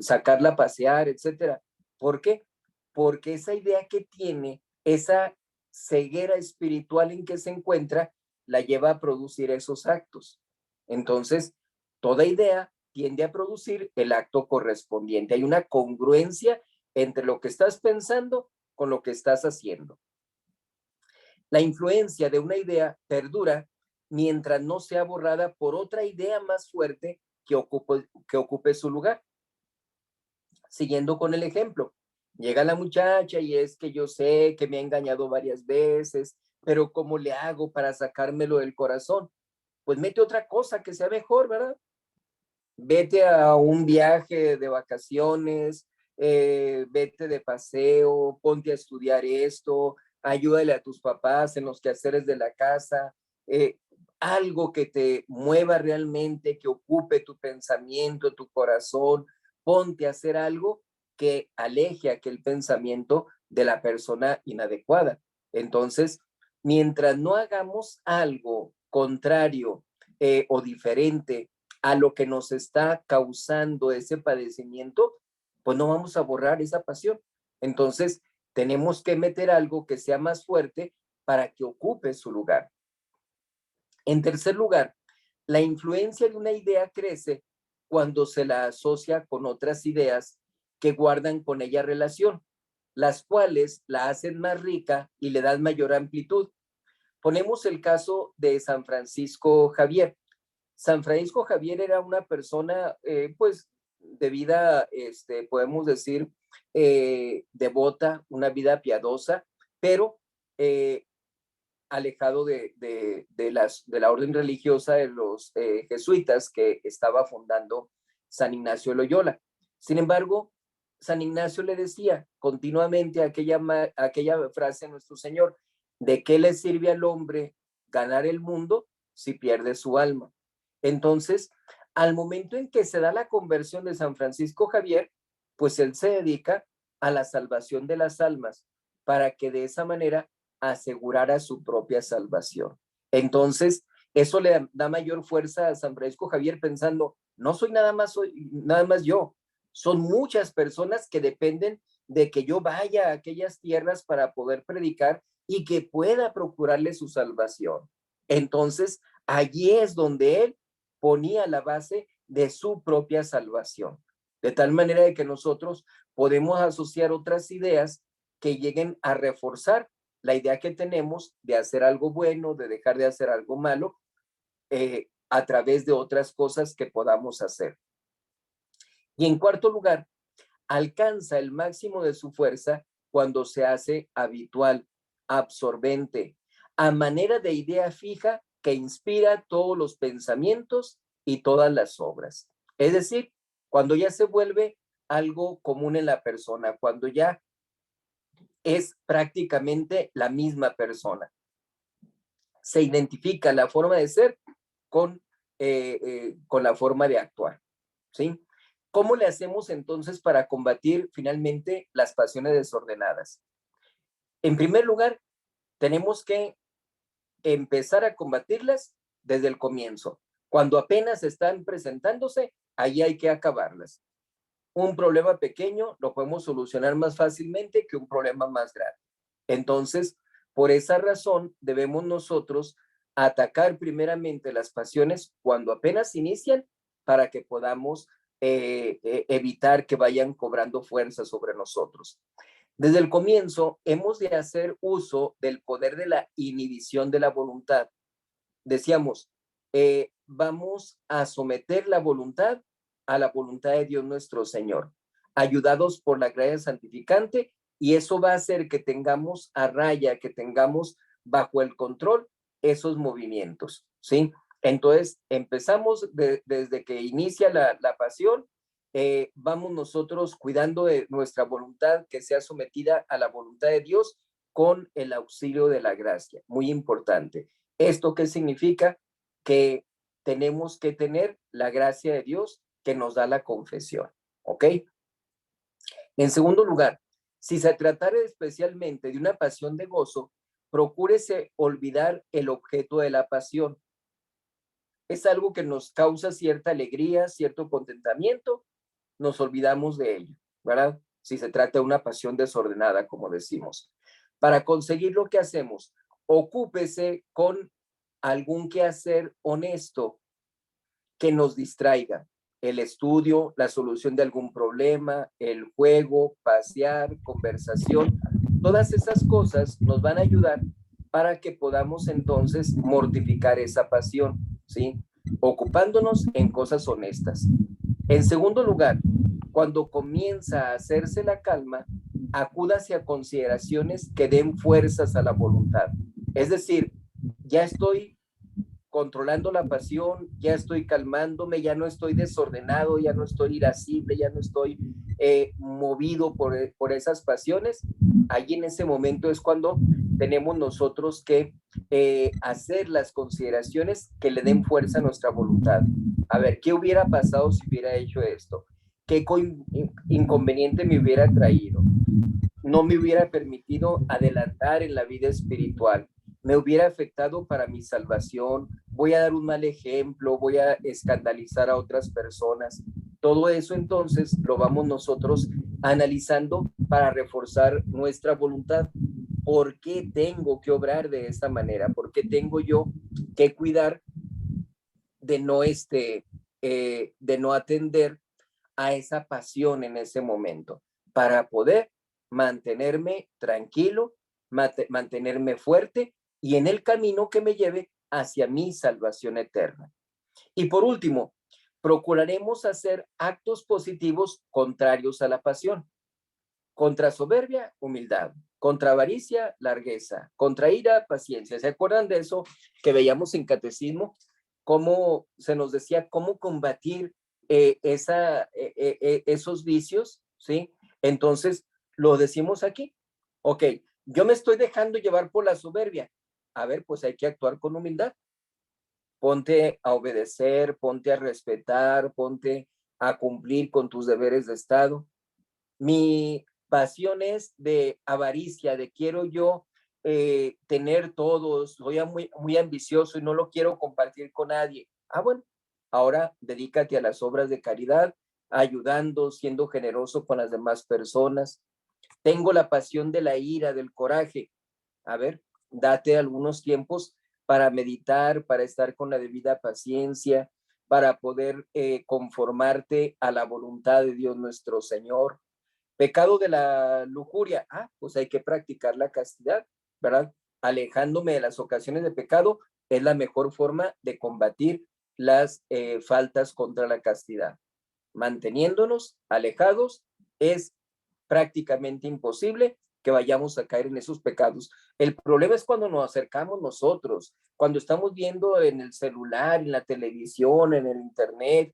sacarla a pasear, etcétera. ¿Por qué? Porque esa idea que tiene, esa ceguera espiritual en que se encuentra, la lleva a producir esos actos. Entonces, toda idea tiende a producir el acto correspondiente. Hay una congruencia entre lo que estás pensando con lo que estás haciendo. La influencia de una idea perdura mientras no sea borrada por otra idea más fuerte que ocupe su lugar. Siguiendo con el ejemplo, llega la muchacha y es que yo sé que me ha engañado varias veces, pero ¿cómo le hago para sacármelo del corazón? Pues mete otra cosa que sea mejor, ¿verdad? Vete a un viaje de vacaciones, vete de paseo, ponte a estudiar esto, ayúdale a tus papás en los quehaceres de la casa, algo que te mueva realmente, que ocupe tu pensamiento, tu corazón, ponte a hacer algo que aleje aquel pensamiento de la persona inadecuada. Entonces, mientras no hagamos algo contrario o diferente a lo que nos está causando ese padecimiento, pues no vamos a borrar esa pasión. Entonces, tenemos que meter algo que sea más fuerte para que ocupe su lugar. En tercer lugar, la influencia de una idea crece cuando se la asocia con otras ideas que guardan con ella relación, las cuales la hacen más rica y le dan mayor amplitud. Ponemos el caso de San Francisco Javier. San Francisco Javier era una persona, pues, de vida, podemos decir, devota, una vida piadosa, pero alejado de la orden religiosa de los jesuitas que estaba fundando San Ignacio de Loyola. Sin embargo, San Ignacio le decía continuamente aquella frase a nuestro Señor: ¿de qué le sirve al hombre ganar el mundo si pierde su alma? Entonces, al momento en que se da la conversión de San Francisco Javier, pues él se dedica a la salvación de las almas para que de esa manera asegurara su propia salvación. Entonces, eso le da mayor fuerza a San Francisco Javier, pensando, no soy nada más yo, son muchas personas que dependen de que yo vaya a aquellas tierras para poder predicar y que pueda procurarle su salvación. Entonces, allí es donde él ponía la base de su propia salvación, de tal manera de que nosotros podemos asociar otras ideas que lleguen a reforzar la idea que tenemos de hacer algo bueno, de dejar de hacer algo malo, a través de otras cosas que podamos hacer. Y en cuarto lugar, alcanza el máximo de su fuerza cuando se hace habitual, absorbente, a manera de idea fija que inspira todos los pensamientos y todas las obras. Es decir, cuando ya se vuelve algo común en la persona, cuando ya es prácticamente la misma persona. Se identifica la forma de ser con la forma de actuar, ¿sí? ¿Cómo le hacemos entonces para combatir finalmente las pasiones desordenadas? En primer lugar, tenemos que empezar a combatirlas desde el comienzo. Cuando apenas están presentándose, ahí hay que acabarlas. Un problema pequeño lo podemos solucionar más fácilmente que un problema más grande. Entonces, por esa razón, debemos nosotros atacar primeramente las pasiones cuando apenas inician para que podamos evitar que vayan cobrando fuerza sobre nosotros. Desde el comienzo, hemos de hacer uso del poder de la inhibición de la voluntad. Decíamos, vamos a someter la voluntad a la voluntad de Dios nuestro Señor, ayudados por la gracia santificante, y eso va a hacer que tengamos a raya, que tengamos bajo el control esos movimientos, ¿sí? Entonces, empezamos desde que inicia la pasión, vamos nosotros cuidando de nuestra voluntad que sea sometida a la voluntad de Dios con el auxilio de la gracia. Muy importante. ¿Esto qué significa? Que tenemos que tener la gracia de Dios que nos da la confesión, ¿ok? En segundo lugar, si se tratara especialmente de una pasión de gozo, procúrese olvidar el objeto de la pasión. Es algo que nos causa cierta alegría, cierto contentamiento, nos olvidamos de ello, ¿verdad? Si se trata de una pasión desordenada, como decimos. Para conseguir lo que hacemos, ocúpese con algún quehacer honesto que nos distraiga. El estudio, la solución de algún problema, el juego, pasear, conversación, todas esas cosas nos van a ayudar para que podamos entonces mortificar esa pasión, ¿sí? Ocupándonos en cosas honestas. En segundo lugar, cuando comienza a hacerse la calma, acúdase a consideraciones que den fuerzas a la voluntad. Es decir, ya estoy controlando la pasión, ya estoy calmándome, ya no estoy desordenado, ya no estoy irascible, ya no estoy movido por esas pasiones. Allí en ese momento es cuando tenemos nosotros que hacer las consideraciones que le den fuerza a nuestra voluntad. A ver, ¿qué hubiera pasado si hubiera hecho esto? ¿qué inconveniente me hubiera traído? No me hubiera permitido adelantar en la vida espiritual, me hubiera afectado para mi salvación, voy a dar un mal ejemplo, voy a escandalizar a otras personas. Todo eso entonces lo vamos nosotros analizando para reforzar nuestra voluntad. ¿Por qué tengo que obrar de esta manera? ¿Por qué tengo yo que cuidar de no, de no atender a esa pasión en ese momento para poder mantenerme tranquilo, mantenerme fuerte y en el camino que me lleve hacia mi salvación eterna? Y por último, procuraremos hacer actos positivos contrarios a la pasión. Contra soberbia, humildad. Contra avaricia, largueza. Contra ira, paciencia. ¿Se acuerdan de eso que veíamos en catecismo? Cómo se nos decía cómo combatir esos vicios, ¿sí? Entonces, lo decimos aquí. Ok, yo me estoy dejando llevar por la soberbia. A ver, pues hay que actuar con humildad. Ponte a obedecer, ponte a respetar, ponte a cumplir con tus deberes de Estado. Mi pasión es de avaricia, de quiero yo tener todos, soy muy, muy ambicioso y no lo quiero compartir con nadie. Ah, bueno, ahora dedícate a las obras de caridad, ayudando, siendo generoso con las demás personas. Tengo la pasión de la ira, del coraje. A ver, date algunos tiempos para meditar, para estar con la debida paciencia, para poder conformarte a la voluntad de Dios nuestro Señor. Pecado de la lujuria, pues hay que practicar la castidad, ¿verdad? Alejándome de las ocasiones de pecado es la mejor forma de combatir las faltas contra la castidad. Manteniéndonos alejados es prácticamente imposible que vayamos a caer en esos pecados. El problema es cuando nos acercamos nosotros, cuando estamos viendo en el celular, en la televisión, en el internet,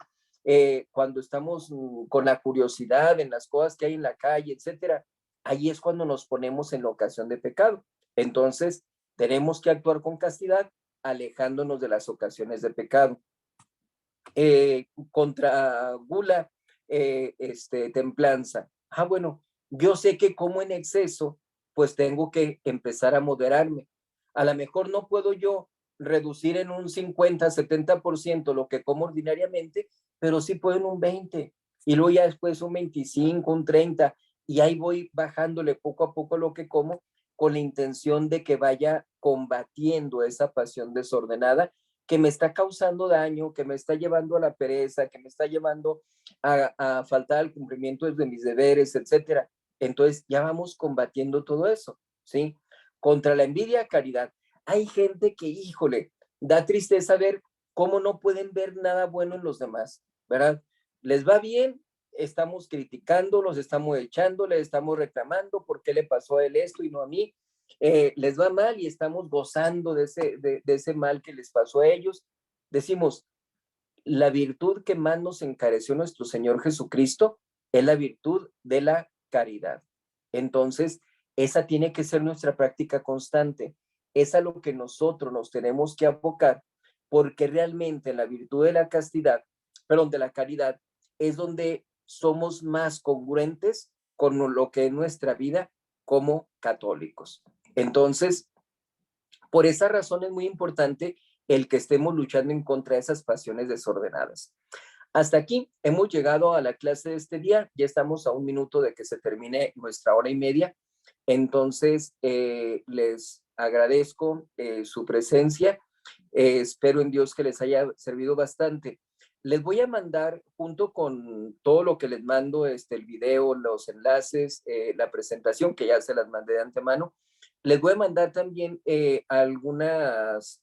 cuando estamos con la curiosidad en las cosas que hay en la calle, etcétera. Ahí es cuando nos ponemos en la ocasión de pecado. Entonces, tenemos que actuar con castidad, alejándonos de las ocasiones de pecado. Contra gula, templanza. Bueno, yo sé que como en exceso, pues tengo que empezar a moderarme. A lo mejor no puedo yo reducir en un 50, 70% lo que como ordinariamente, pero sí puedo en un 20 y luego ya después un 25, un 30 y ahí voy bajándole poco a poco lo que como con la intención de que vaya combatiendo esa pasión desordenada que me está causando daño, que me está llevando a la pereza, que me está llevando a faltar al cumplimiento de mis deberes, etcétera. Entonces ya vamos combatiendo todo eso, ¿sí? Contra la envidia, caridad. Hay gente que, híjole, da tristeza ver cómo no pueden ver nada bueno en los demás, ¿verdad? Les va bien, estamos criticando, los estamos echando, les estamos reclamando por qué le pasó a él esto y no a mí. Les va mal y estamos gozando de ese mal que les pasó a ellos. Decimos, la virtud que más nos encareció nuestro Señor Jesucristo es la virtud de la caridad. Entonces, esa tiene que ser nuestra práctica constante. Es a lo que nosotros nos tenemos que abocar, porque realmente la virtud de la castidad, perdón, de la caridad, es donde somos más congruentes con lo que es nuestra vida como católicos. Entonces, por esa razón es muy importante el que estemos luchando en contra de esas pasiones desordenadas. Hasta aquí hemos llegado a la clase de este día. Ya estamos a un minuto de que se termine nuestra hora y media. Entonces, les agradezco su presencia. Espero en Dios que les haya servido bastante. Les voy a mandar, junto con todo lo que les mando, el video, los enlaces, la presentación, que ya se las mandé de antemano, les voy a mandar también algunas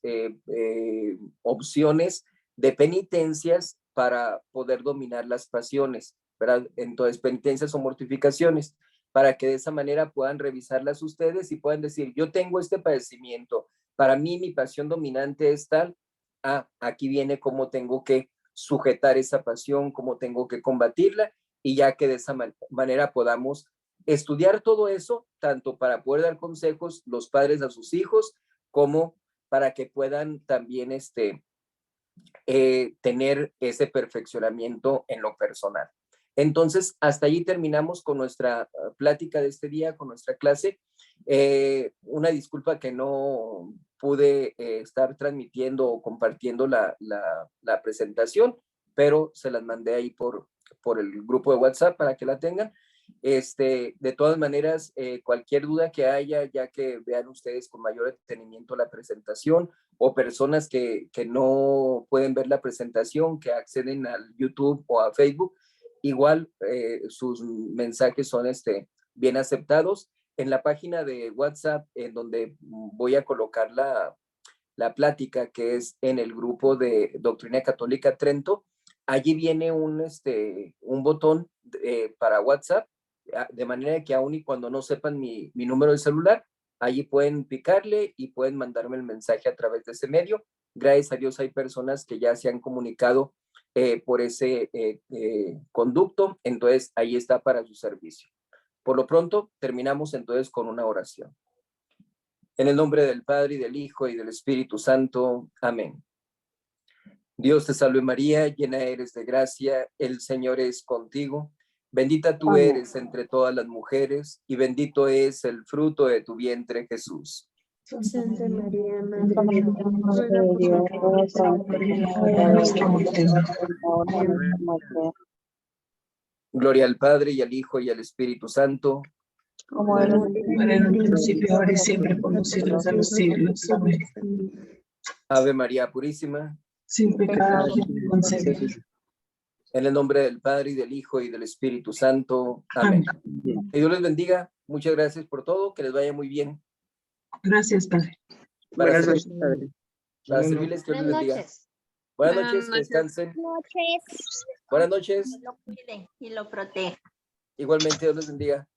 opciones de penitencias para poder dominar las pasiones, ¿verdad? Entonces, penitencias o mortificaciones, para que de esa manera puedan revisarlas ustedes y puedan decir, yo tengo este padecimiento, para mí mi pasión dominante es tal, aquí viene cómo tengo que sujetar esa pasión, cómo tengo que combatirla, y ya que de esa manera podamos estudiar todo eso, tanto para poder dar consejos los padres a sus hijos, como para que puedan también tener ese perfeccionamiento en lo personal. Entonces, hasta allí terminamos con nuestra plática de este día, con nuestra clase. Una disculpa que no pude estar transmitiendo o compartiendo la presentación, pero se las mandé ahí por el grupo de WhatsApp para que la tengan. De todas maneras, cualquier duda que haya, ya que vean ustedes con mayor detenimiento la presentación, o personas que no pueden ver la presentación, que acceden al YouTube o a Facebook, igual sus mensajes son bien aceptados. En la página de WhatsApp, en donde voy a colocar la plática, que es en el grupo de Doctrina Católica Trento, allí viene un botón para WhatsApp, de manera que aún y cuando no sepan mi número de celular, allí pueden picarle y pueden mandarme el mensaje a través de ese medio. Gracias a Dios hay personas que ya se han comunicado por ese conducto, entonces ahí está para su servicio. Por lo pronto, terminamos entonces con una oración. En el nombre del Padre, y del Hijo, y del Espíritu Santo. Amén. Dios te salve María, llena eres de gracia, el Señor es contigo. Bendita tú eres entre todas las mujeres, y bendito es el fruto de tu vientre, Jesús. Santa María, Madre de Dios, Gloria al Padre, y al Hijo, y al Espíritu Santo. como era en un principio, ahora y siempre, por los siglos de los siglos. Amén. Ave María Purísima. Sin pecado concebida. En el nombre del Padre, y del Hijo, y del Espíritu Santo. Amén. Que Dios les bendiga. Muchas gracias por todo. Que les vaya muy bien. Gracias, Padre. Buenas noches, Padre. Para servirles, que Dios les bendiga. Buenas noches, que descansen. Buenas noches. Y lo cuide y lo proteja. Igualmente, Dios les bendiga.